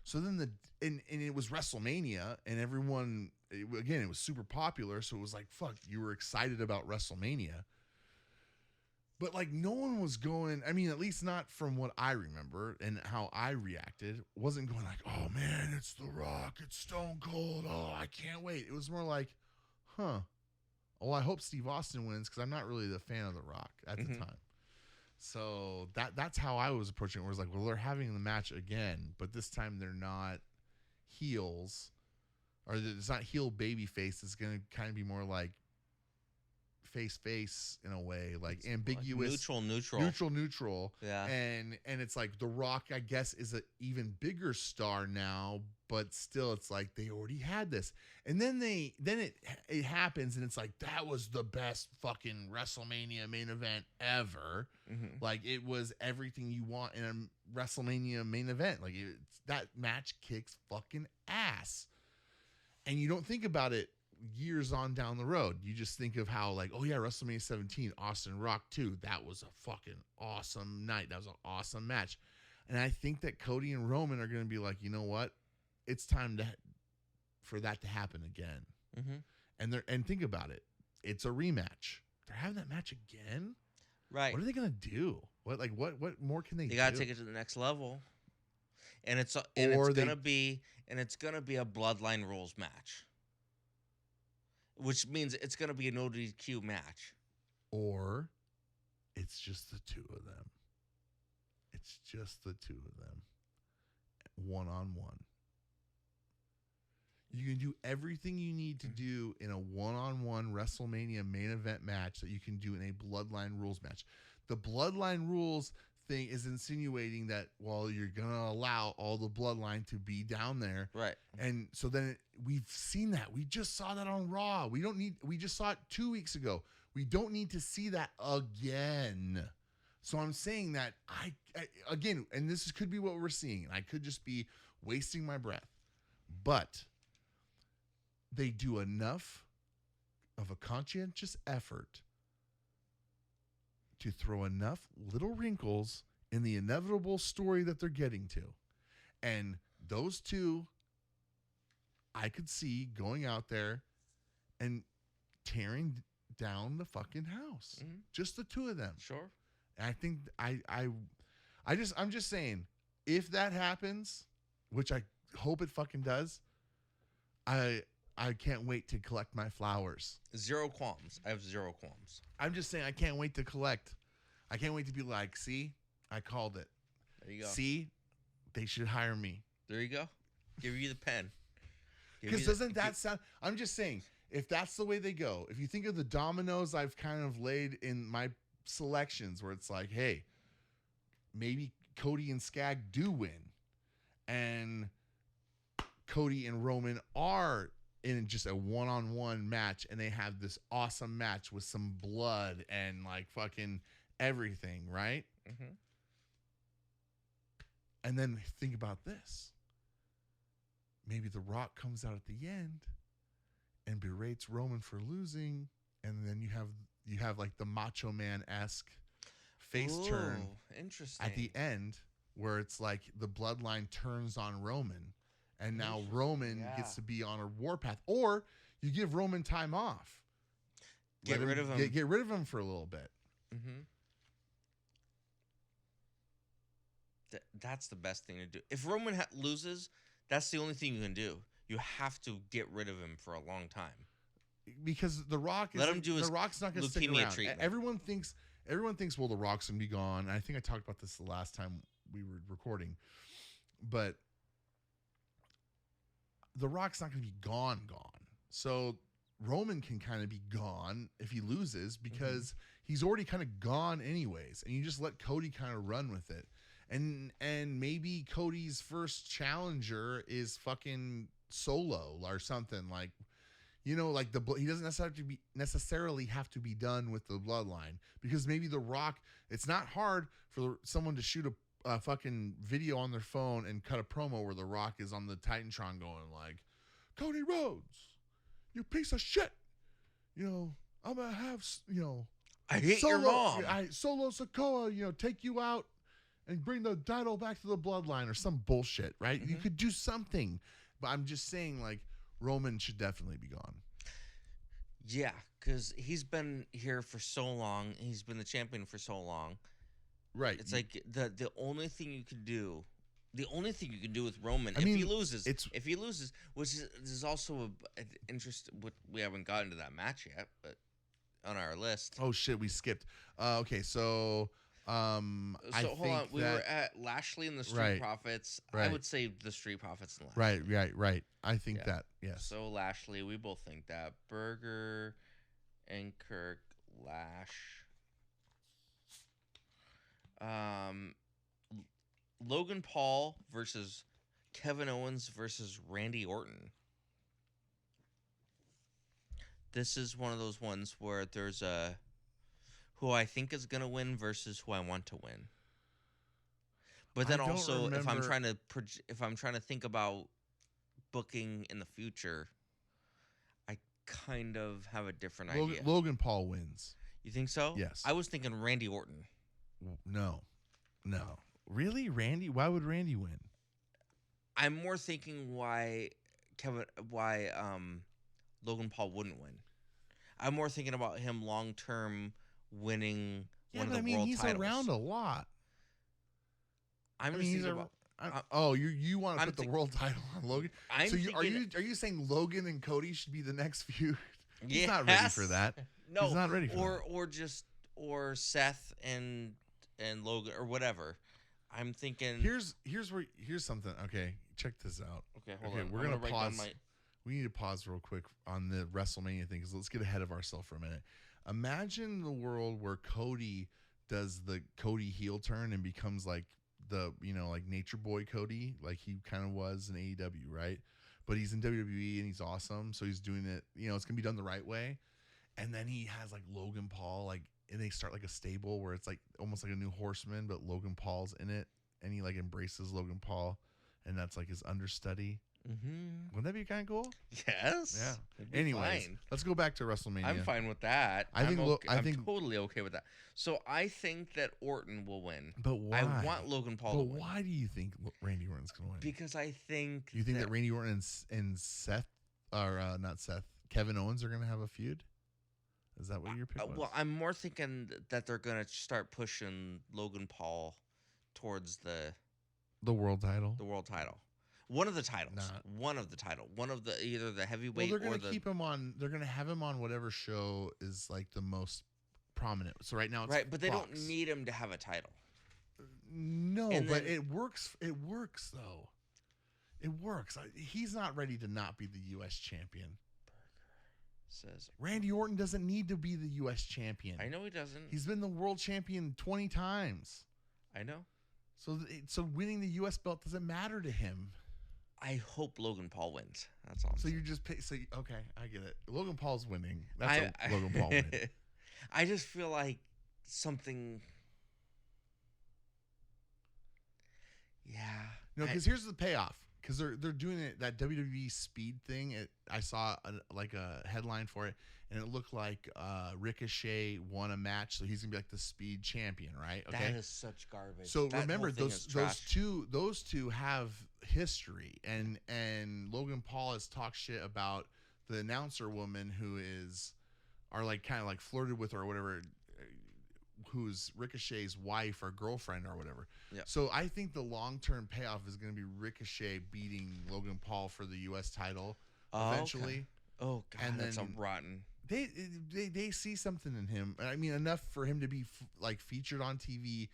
S2: So then and it was WrestleMania, and everyone it was super popular, so it was like, fuck, you were excited about WrestleMania, but like no one was going. I mean, at least not from what I remember and how I reacted. Wasn't going like, oh man, it's The Rock, it's Stone Cold. Oh, I can't wait. It was more like, huh. Well, I hope Steve Austin wins because I'm not really the fan of The Rock at the time. So that's how I was approaching it. Where it was like, well, they're having the match again, but this time they're not heels, or it's not heel baby face. It's going to kind of be more like face in a way, like it's ambiguous,
S3: like
S2: neutral. Yeah. And it's like The Rock, I guess, is an even bigger star now, but still it's like they already had this. And then it happens and it's like, that was the best fucking WrestleMania main event ever. Like, it was everything you want in a WrestleMania main event. Like, that match kicks fucking ass. And you don't think about it years on down the road. You just think of how, like, oh yeah, WrestleMania 17, Austin Rock 2, that was a fucking awesome night. That was an awesome match. And I think that Cody and Roman are going to be like, you know what? It's time for that to happen again. And think about it. It's a rematch. They're having that match again?
S3: Right.
S2: What are they going to do? What more can they do?
S3: They got to take it to the next level. And it's going to be a bloodline rules match. Which means it's going to be a no DQ match. Or
S2: it's just the two of them. It's just the two of them. One-on-one. You can do everything you need to do in a one-on-one WrestleMania main event match that you can do in a Bloodline Rules match. The Bloodline Rules thing is insinuating that, well, you're going to allow all the Bloodline to be down there.
S3: Right.
S2: And so then we've seen that. We just saw that on Raw. We just saw it 2 weeks ago. We don't need to see that again. So I'm saying that I again, and this could be what we're seeing, and I could just be wasting my breath, but they do enough of a conscientious effort to throw enough little wrinkles in the inevitable story that they're getting to. And those two, I could see going out there and tearing down the fucking house. Just the two of them.
S3: Sure.
S2: And I think I'm just saying, if that happens, which I hope it fucking does, I I can't wait to collect my flowers.
S3: Zero qualms. I have zero qualms.
S2: I'm just saying I can't wait to collect. I can't wait to be like, see, I called it.
S3: There you go.
S2: See, they should hire me.
S3: There you go. Give you the pen.
S2: Because doesn't that sound? I'm just saying, if that's the way they go, if you think of the dominoes I've kind of laid in my selections, where it's like, hey, maybe Cody and Skag do win, and Cody and Roman are in just a one-on-one match, and they have this awesome match with some blood and like fucking everything, right?
S3: Mm-hmm.
S2: And then think about this. Maybe The Rock comes out at the end and berates Roman for losing, and then you have like the Macho Man-esque face turn
S3: interesting.
S2: at the end, where it's like the bloodline turns on Roman, and now Roman gets to be on a warpath. Or you give Roman time off.
S3: Get rid of him.
S2: Get rid of him for a little bit.
S3: Mm-hmm. That's the best thing to do. If Roman loses, that's the only thing you can do. You have to get rid of him for a long time.
S2: Because The Rock is The Rock's not going to stick around.
S3: Treatment.
S2: Everyone thinks, well, The Rock's going to be gone. And I think I talked about this the last time we were recording. But The Rock's not going to be gone. So Roman can kind of be gone if he loses, because he's already kind of gone anyways. And you just let Cody kind of run with it. And maybe Cody's first challenger is fucking Solo or something, like, you know, like he doesn't necessarily have to be done with the bloodline, because maybe The Rock, it's not hard for someone to shoot a fucking video on their phone and cut a promo where The Rock is on the Titantron going like, Cody Rhodes, you piece of shit, you know, I'm gonna have, you know,
S3: I hate your mom.
S2: Solo Sikoa, you know, take you out and bring the title back to the bloodline or some bullshit, right? You could do something. But I'm just saying, like, Roman should definitely be gone.
S3: Yeah, because he's been here for so long. He's been the champion for so long.
S2: Right.
S3: It's like the only thing you can do, with Roman, if he loses, which is also an interest. We haven't gotten to that match yet, but on our list.
S2: Oh shit, we skipped. Okay, so.
S3: Hold on. We were at Lashley and the Street Profits.
S2: Right.
S3: I would say the Street Profits and Lashley.
S2: Right. I think that, yes.
S3: So Lashley, we both think that. Berger and Kirk, Logan Paul versus Kevin Owens versus Randy Orton. This is one of those ones where there's who I think is going to win versus who I want to win. But then also, if I'm trying to think about booking in the future, I kind of have a different idea.
S2: Logan Paul wins.
S3: You think so?
S2: Yes.
S3: I was thinking Randy Orton.
S2: No. Really? Randy? Why would Randy win?
S3: I'm more thinking why Logan Paul wouldn't win. I'm more thinking about him long term winning one of the world
S2: he's
S3: titles.
S2: Around a lot. You want to put the world title on Logan? Are you saying Logan and Cody should be the next feud? He's not ready for that.
S3: No,
S2: he's not ready for that.
S3: Or Seth and Logan or whatever. I'm thinking
S2: here's something. Okay, check this out.
S3: Okay, hold on.
S2: We're gonna pause. We need to pause real quick on the WrestleMania thing, because let's get ahead of ourselves for a minute. Imagine the world where Cody does the Cody heel turn and becomes like the, like Nature Boy Cody, like he kind of was in AEW, right? But he's in WWE and he's awesome, so he's doing it. It's gonna be done the right way. And then he has like Logan Paul, like, and they start like a stable where it's like almost like a new Horseman, but Logan Paul's in it, and he like embraces Logan Paul, and that's like his understudy.
S3: Mm-hmm.
S2: Wouldn't that be kind of cool?
S3: Yes.
S2: Yeah. Anyways, let's go back to WrestleMania.
S3: I'm fine with that. I'm totally okay with that. So I think that Orton will win.
S2: But why?
S3: I want Logan Paul to win.
S2: But why do you think Randy Orton's going to win?
S3: Because I think
S2: you think that Randy Orton and Seth, or not Seth, Kevin Owens are going to have a feud? Is that what your pick was?
S3: Well, I'm more thinking that they're going to start pushing Logan Paul towards the
S2: world title.
S3: The world title. One of the titles.
S2: Not-
S3: One of the title. One of the either the
S2: Well,
S3: heavyweight
S2: they're
S3: or
S2: gonna
S3: the
S2: keep him on. They're gonna have him on whatever show is like the most prominent. So right now it's
S3: right, but they don't
S2: Fox.
S3: need him to have a title.
S2: No,
S3: And
S2: but
S3: then-
S2: it works. It works though. It works. He's not ready to not be the U.S. champion.
S3: Says
S2: Randy Orton doesn't need to be the U.S. champion.
S3: I know he doesn't.
S2: He's been the world champion 20 times.
S3: I know.
S2: So winning the U.S. belt doesn't matter to him.
S3: I hope Logan Paul wins. That's all. I'm
S2: So
S3: saying.
S2: you're just okay. I get it. Logan Paul's winning. That's a Logan Paul win.
S3: I just feel like something. Yeah.
S2: No, because here's the payoff. Because they're doing it, that WWE speed thing. I saw a headline for it, and it looked like Ricochet won a match, so he's gonna be like the speed champion, right? Okay.
S3: That is such garbage.
S2: So
S3: That
S2: remember
S3: whole thing is trash.
S2: those two have history, and Logan Paul has talked shit about the announcer woman who are like kind of like flirted with her or whatever, who's Ricochet's wife or girlfriend or whatever.
S3: Yep.
S2: So I think the long-term payoff is going to be Ricochet beating Logan Paul for the U.S. title eventually.
S3: Okay. Oh god,
S2: And
S3: that's a
S2: then-
S3: rotten.
S2: They see something in him. I mean, enough for him to be like featured on TV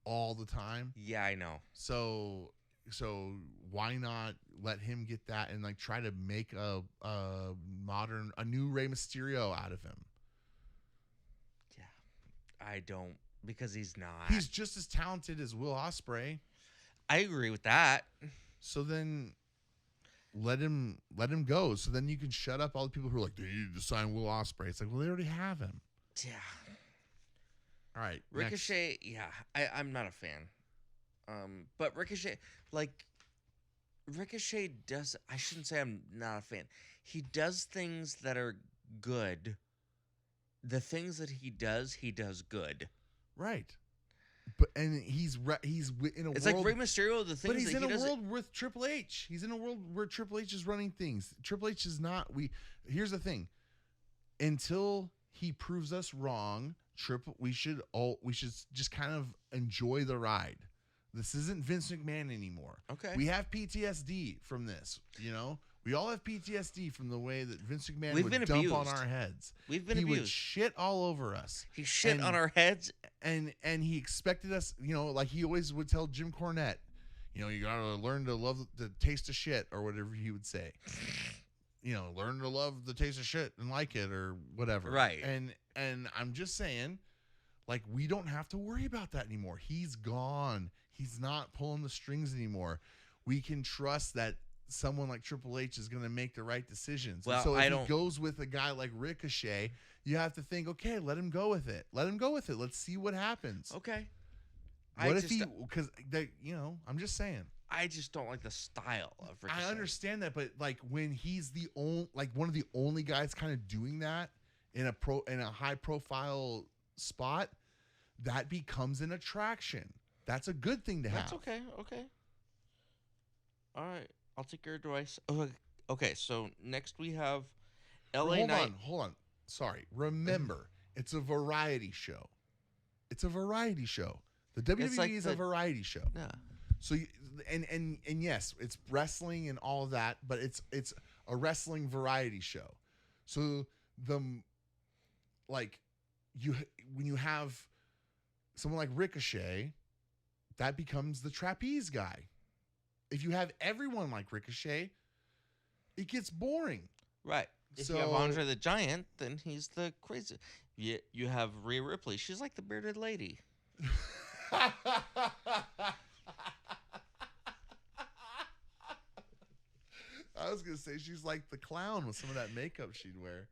S2: all the time.
S3: Yeah, I know.
S2: So why not let him get that and like try to make a new Rey Mysterio out of him?
S3: Yeah, I don't because he's not.
S2: He's just as talented as Will Ospreay.
S3: I agree with that.
S2: So then let him go. So then you can shut up all the people who are like, they need to sign Will Ospreay. It's like, well, they already have him.
S3: Yeah.
S2: All right.
S3: Ricochet, yeah, I'm not a fan. But Ricochet does. I shouldn't say I'm not a fan. He does things that are good. The things that he does good.
S2: Right. But he's in a
S3: It's
S2: world.
S3: like Rey Mysterio. The things
S2: But he's
S3: that
S2: in
S3: he
S2: a
S3: does.
S2: world with Triple H. He's in a world where Triple H is running things. Triple H is not. Here's the thing. Until he proves us wrong, we should just kind of enjoy the ride. This isn't Vince McMahon anymore.
S3: Okay.
S2: We have PTSD from this. We all have PTSD from the way that Vince McMahon
S3: We've
S2: would
S3: been
S2: dump on
S3: abused.
S2: our heads.
S3: We've been
S2: he would
S3: abused.
S2: shit all over us.
S3: He shit
S2: And-
S3: on our heads.
S2: And he expected us, like he always would tell Jim Cornette, you gotta learn to love the taste of shit, or whatever he would say. Learn to love the taste of shit and like it, or whatever.
S3: Right.
S2: And I'm just saying, like, we don't have to worry about that anymore. He's gone. He's not pulling the strings anymore. We can trust that someone like Triple H is going to make the right decisions.
S3: Well,
S2: And so if
S3: I don't-
S2: he goes with a guy like Ricochet, you have to think, okay, let him go with it. Let him go with it. Let's see what happens.
S3: Okay.
S2: What if because I'm just saying.
S3: I just don't like the style of Ricochet.
S2: I understand that, but like when he's one of the only guys kind of doing that in a high profile spot, that becomes an attraction. That's a good thing to have.
S3: That's okay. Okay. All right. I'll take your advice. Okay. So next we have LA Knight.
S2: Hold on. Sorry. Remember, it's a variety show. It's a variety show. The WWE
S3: like
S2: is a variety show.
S3: Yeah.
S2: So and yes, it's wrestling and all of that, but it's a wrestling variety show. So when you have someone like Ricochet, that becomes the trapeze guy. If you have everyone like Ricochet, it gets boring.
S3: Right. If you have
S2: So-
S3: Andre the Giant, then he's the crazy. You have Rhea Ripley. She's like the bearded lady.
S2: I was gonna say she's like the clown with some of that makeup she'd wear.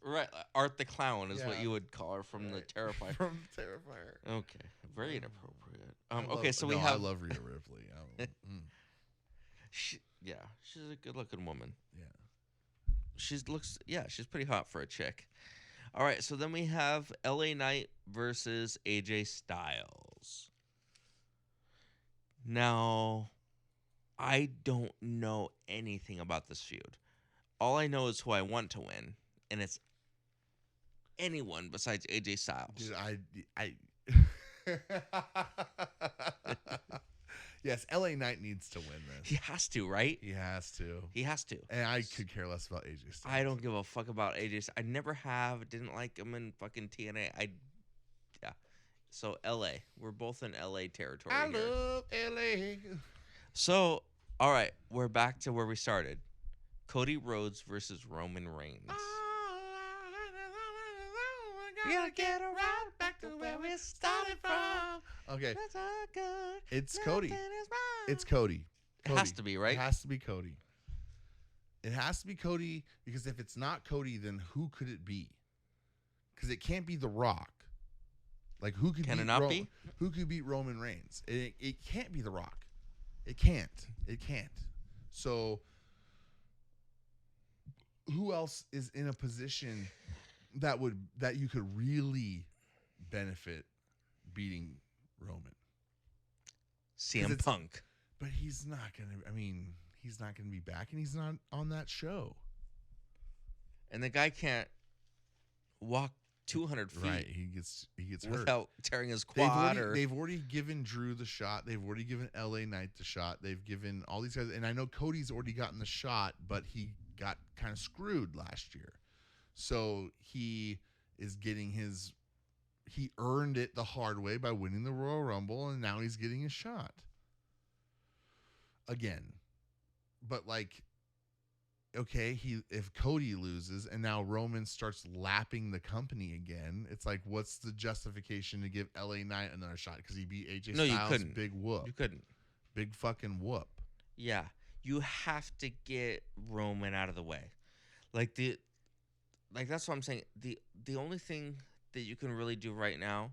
S3: Right. Art the Clown is what
S2: Yeah.
S3: you would call her from the Terrifier.
S2: From Terrifier.
S3: Okay. Very inappropriate.
S2: I
S3: So
S2: I love Rhea Ripley.
S3: Yeah, she's a good-looking woman.
S2: Yeah.
S3: She's pretty hot for a chick. All right, so then we have LA Knight versus AJ Styles. Now, I don't know anything about this feud. All I know is who I want to win, and it's anyone besides AJ Styles.
S2: Dude, Yes, LA Knight needs to win this.
S3: He has to, right?
S2: He has to.
S3: He has to.
S2: And I could care less about AJ Styles.
S3: I don't give a fuck about AJ. I never have. Didn't like him in fucking TNA. Yeah. So LA, we're both in LA territory
S2: I
S3: here.
S2: love LA.
S3: So, all right, we're back to where we started. Cody Rhodes versus Roman Reigns. We gotta get right back to where we started from.
S2: Okay,
S3: That's all good.
S2: it's Cody.
S3: Nothing is wrong.
S2: It's Cody.
S3: It has to be, right?
S2: It has to be Cody. It has to be Cody because if it's not Cody, then who could it be? Because it can't be The Rock. Like who could
S3: Can
S2: beat
S3: it not be?
S2: Who could beat Roman Reigns? It can't be The Rock. It can't. It can't. So who else is in a position that you could really benefit beating Roman?
S3: CM Punk.
S2: But he's not gonna. I mean, he's not gonna be back, and he's not on that show.
S3: And the guy can't walk 200 feet
S2: Right? He gets hurt.
S3: without tearing his quad.
S2: They've already given Drew the shot. They've already given LA Knight the shot. They've given all these guys, and I know Cody's already gotten the shot, but he got kind of screwed last year. So he is getting his. He earned it the hard way by winning the Royal Rumble, and now he's getting a shot. Again, but like, okay, if Cody loses and now Roman starts lapping the company again, it's like, what's the justification to give LA Knight another shot because he beat AJ Styles?
S3: No, you couldn't.
S2: Big whoop.
S3: You couldn't.
S2: Big fucking whoop.
S3: Yeah, you have to get Roman out of the way. Like that's what I'm saying. The only thing that you can really do right now,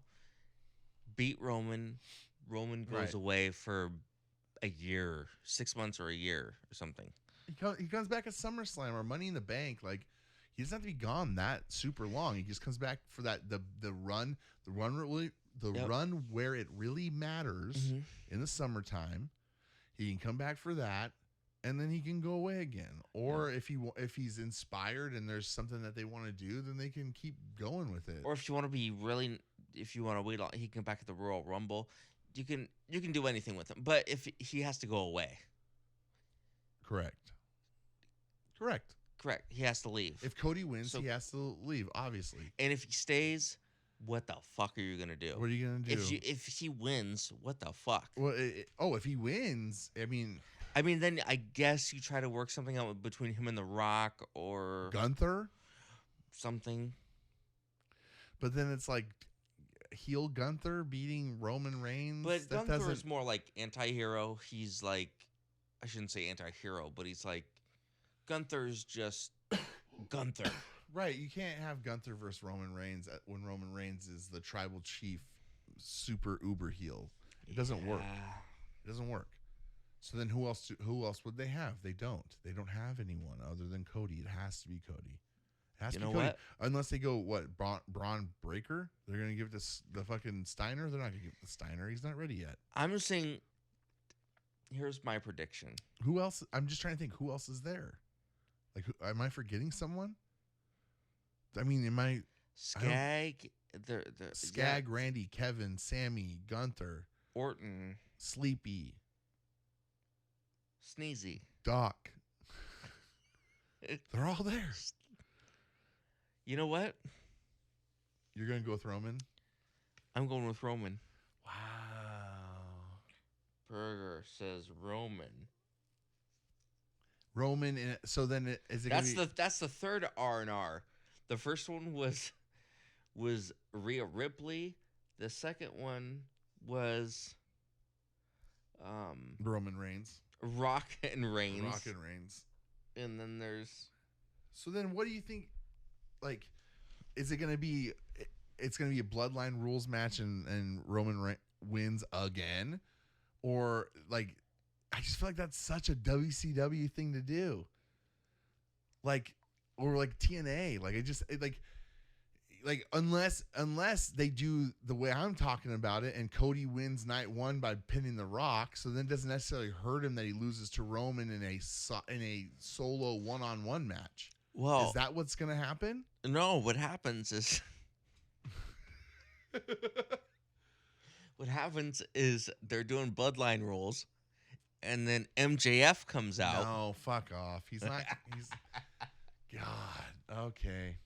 S3: beat Roman. Roman goes
S2: Right.
S3: away for a year, 6 months or a year or something.
S2: He comes back at SummerSlam or Money in the Bank. Like, he doesn't have to be gone that super long. He just comes back for that the run run where it really matters in the summertime. He can come back for that, and then he can go away again. Or if he's inspired and there's something that they want to do, then they can keep going with it.
S3: Or if you want to wait long, he can come back at the Royal Rumble. You can do anything with him, but if he has to go away,
S2: Correct.
S3: he has to leave.
S2: If Cody wins,
S3: So-
S2: he has to leave, obviously.
S3: And if he stays, what the fuck are you gonna do?
S2: What are you gonna do?
S3: If he wins, what the fuck?
S2: Well, if he wins, I mean,
S3: Then I guess you try to work something out between him and The Rock or
S2: Gunther.
S3: something.
S2: But then it's like heel Gunther beating Roman Reigns.
S3: But
S2: that
S3: Gunther is
S2: doesn't.
S3: more like anti-hero. He's like, I shouldn't say anti-hero, but he's like, Gunther's just Gunther.
S2: Right, you can't have Gunther versus Roman Reigns when Roman Reigns is the tribal chief, super uber heel. It doesn't work. It doesn't work. So then who else would they have? They don't. They don't have anyone other than Cody. It has to be Cody. It has
S3: You
S2: to be
S3: know
S2: Cody.
S3: what?
S2: Unless they go Braun Breaker, they're gonna give this the fucking Steiner. They're not gonna give it the Steiner. He's not ready yet.
S3: I'm just saying, here's my prediction.
S2: Who else? I'm just trying to think. Who else is there? Like, am I forgetting someone? I mean,
S3: Skag,
S2: Skag, Randy, Kevin, Sammy, Gunther,
S3: Orton,
S2: Sleepy,
S3: Sneezy.
S2: Doc. They're all there.
S3: You know what?
S2: You're gonna go with Roman?
S3: I'm going with Roman.
S2: Wow.
S3: Berger says Roman.
S2: Roman. So then, is it?
S3: That's the third R&R. The first one was Rhea Ripley. The second one was
S2: Roman Reigns.
S3: Rock and Reigns.
S2: Rock and Reigns.
S3: And then there's.
S2: So then, what do you think? Like, is it gonna be? It's gonna be a bloodline rules match, and Roman wins again, or like, I just feel like that's such a WCW thing to do. Like, or like TNA, like unless they do the way I'm talking about it, and Cody wins night one by pinning The Rock, so then it doesn't necessarily hurt him that he loses to Roman in a solo one-on-one match.
S3: Well,
S2: Is that what's gonna happen?
S3: no. What happens is. What happens is they're doing bloodline rules, and then MJF comes out.
S2: No, fuck off. He's not. He's God. Okay,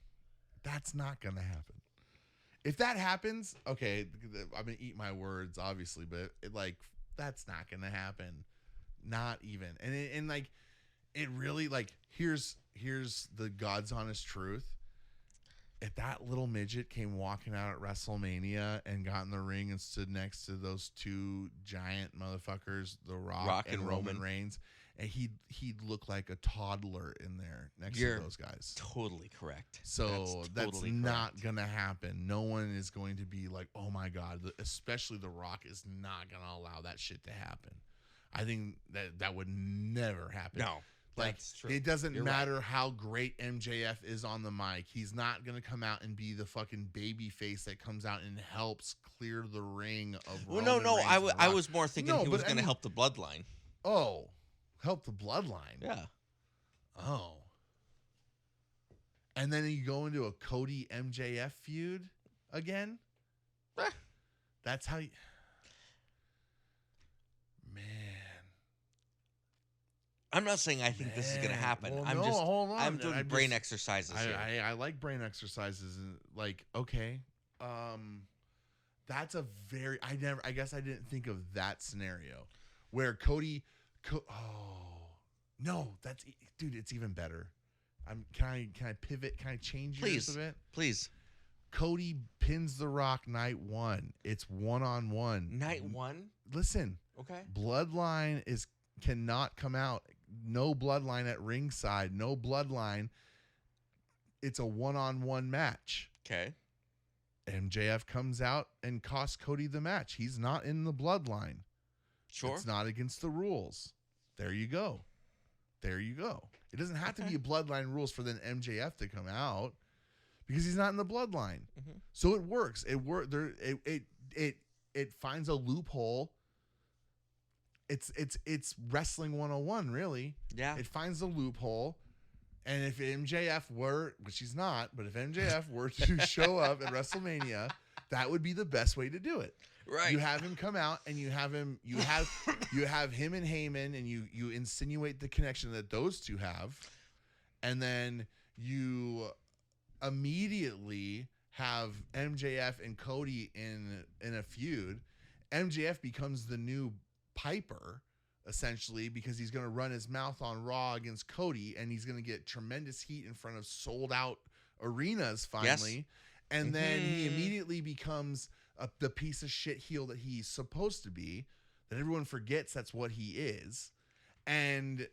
S2: that's not gonna happen. If that happens, okay, I'm gonna eat my words, obviously, but that's not gonna happen. Not even. And like, it really here's the God's honest truth. If that little midget came walking out at WrestleMania and got in the ring and stood next to those two giant motherfuckers, The Rock and Roman Reigns, and he'd look like a toddler in there next to those guys.
S3: Totally correct.
S2: So that's
S3: totally
S2: not
S3: correct.
S2: gonna happen. No one is going to be like, oh my God, especially The Rock is not gonna allow that shit to happen. I think that would never happen.
S3: No.
S2: Like,
S3: That's true.
S2: it doesn't
S3: You're
S2: matter how great MJF is on the mic. He's not going to come out and be the fucking baby face that comes out and helps clear the ring of Roman Reigns
S3: I
S2: and
S3: was more thinking
S2: No,
S3: he was
S2: but I
S3: going to
S2: mean-
S3: help the bloodline.
S2: Oh, help the bloodline.
S3: Yeah.
S2: Oh. And then you go into a Cody MJF feud again? That's how you... Man.
S3: I'm not saying I think this is going to happen.
S2: Well,
S3: I'm
S2: no,
S3: just
S2: hold on.
S3: I'm doing brain exercises here.
S2: I like brain exercises and okay. That's a very I guess I didn't think of that scenario where Cody no, dude, it's even better. Can I pivot? Can I change yours a bit?
S3: Please.
S2: Cody pins The Rock night 1. It's 1-on-1.
S3: Night 1?
S2: Listen.
S3: Okay.
S2: Bloodline cannot come out. No bloodline at ringside. No bloodline. It's a 1-on-1 match.
S3: Okay.
S2: MJF comes out and costs Cody the match. He's not in the bloodline.
S3: Sure.
S2: It's not against the rules. There you go. There you go. It doesn't have to be a bloodline rules for then MJF to come out because he's not in the bloodline.
S3: Mm-hmm.
S2: So it works. It finds a loophole. It's wrestling 101, really.
S3: Yeah.
S2: It finds a loophole. And if MJF were, which he's not, but if MJF were to show up at WrestleMania, that would be the best way to do it.
S3: Right.
S2: You have him come out and you have him and Heyman, and you insinuate the connection that those two have. And then you immediately have MJF and Cody in a feud. MJF becomes the new Piper, essentially, because he's going to run his mouth on Raw against Cody, and he's going to get tremendous heat in front of sold out arenas finally. Yes. And then he immediately becomes the piece of shit heel that he's supposed to be, that everyone forgets that's what he is. And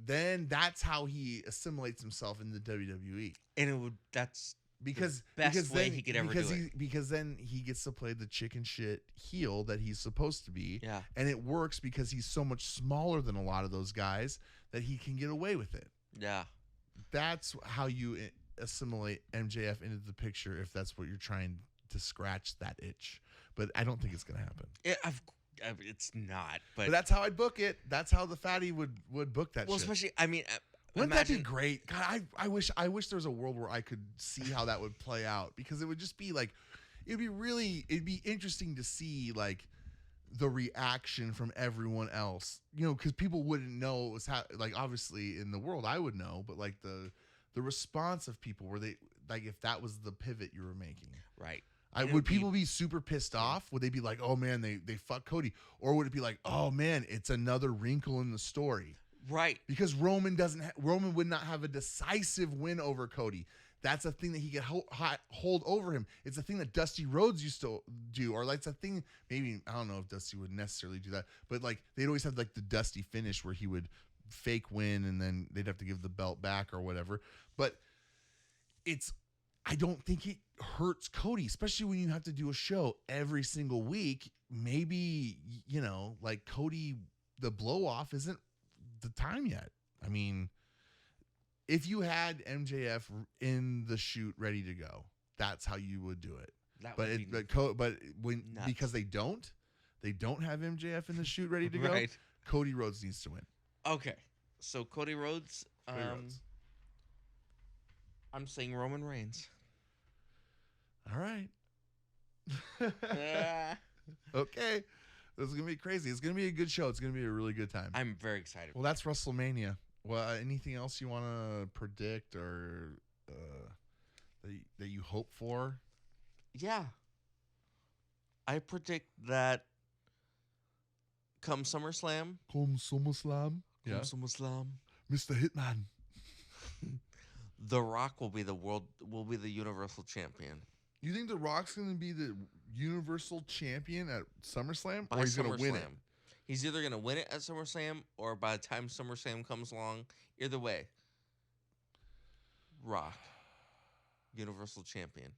S2: then that's how he assimilates himself in the WWE.
S3: And that's
S2: because
S3: the best way
S2: then,
S3: he could ever do it.
S2: Because then he gets to play the chicken shit heel that he's supposed to be.
S3: Yeah.
S2: And it works because he's so much smaller than a lot of those guys that he can get away with it.
S3: Yeah.
S2: That's how you assimilate MJF into the picture, if that's what you're trying to scratch that itch. But I don't think it's going to happen.
S3: It's not. But
S2: that's how I'd book it. That's how the fatty would book that shit.
S3: Well, especially, I mean...
S2: Wouldn't that be great? God, I wish there was a world where I could see how that would play out, because it would just be like, it'd be interesting to see like the reaction from everyone else, because people wouldn't know it was like, obviously in the world I would know, but like the response of people, were they like, if that was the pivot you were making,
S3: right?
S2: Would people be super pissed off? Would they be like, oh man, they fuck Cody? Or would it be like, oh man, it's another wrinkle in the story?
S3: Right.
S2: Because Roman would not have a decisive win over Cody. That's a thing that he could hold over him. It's a thing that Dusty Rhodes used to do, or like it's a thing, maybe, I don't know if Dusty would necessarily do that, but like they'd always have like the Dusty finish where he would fake win and then they'd have to give the belt back or whatever. But I don't think it hurts Cody, especially when you have to do a show every single week. Maybe, like Cody, the blow off isn't the time yet. I mean, if you had MJF in the shoot ready to go, that's how you would do it. Because they don't have MJF in the shoot ready to go. Cody Rhodes needs to win.
S3: Okay, so Cody Rhodes. I'm saying Roman Reigns.
S2: All right. Okay. It's going to be crazy. It's going to be a good show. It's going to be a really good time.
S3: I'm very excited.
S2: Well, that's WrestleMania. Well, anything else you want to predict or that you hope for?
S3: Yeah. I predict that come SummerSlam.
S2: Come SummerSlam. Yeah.
S3: SummerSlam.
S2: Mr. Hitman.
S3: The Rock will be the Universal Champion.
S2: You think The Rock's going to be the Universal Champion at SummerSlam?
S3: By
S2: Or he's going to win it?
S3: SummerSlam. He's either going to win it at SummerSlam or by the time SummerSlam comes along. Either way. Rock. Universal Champion.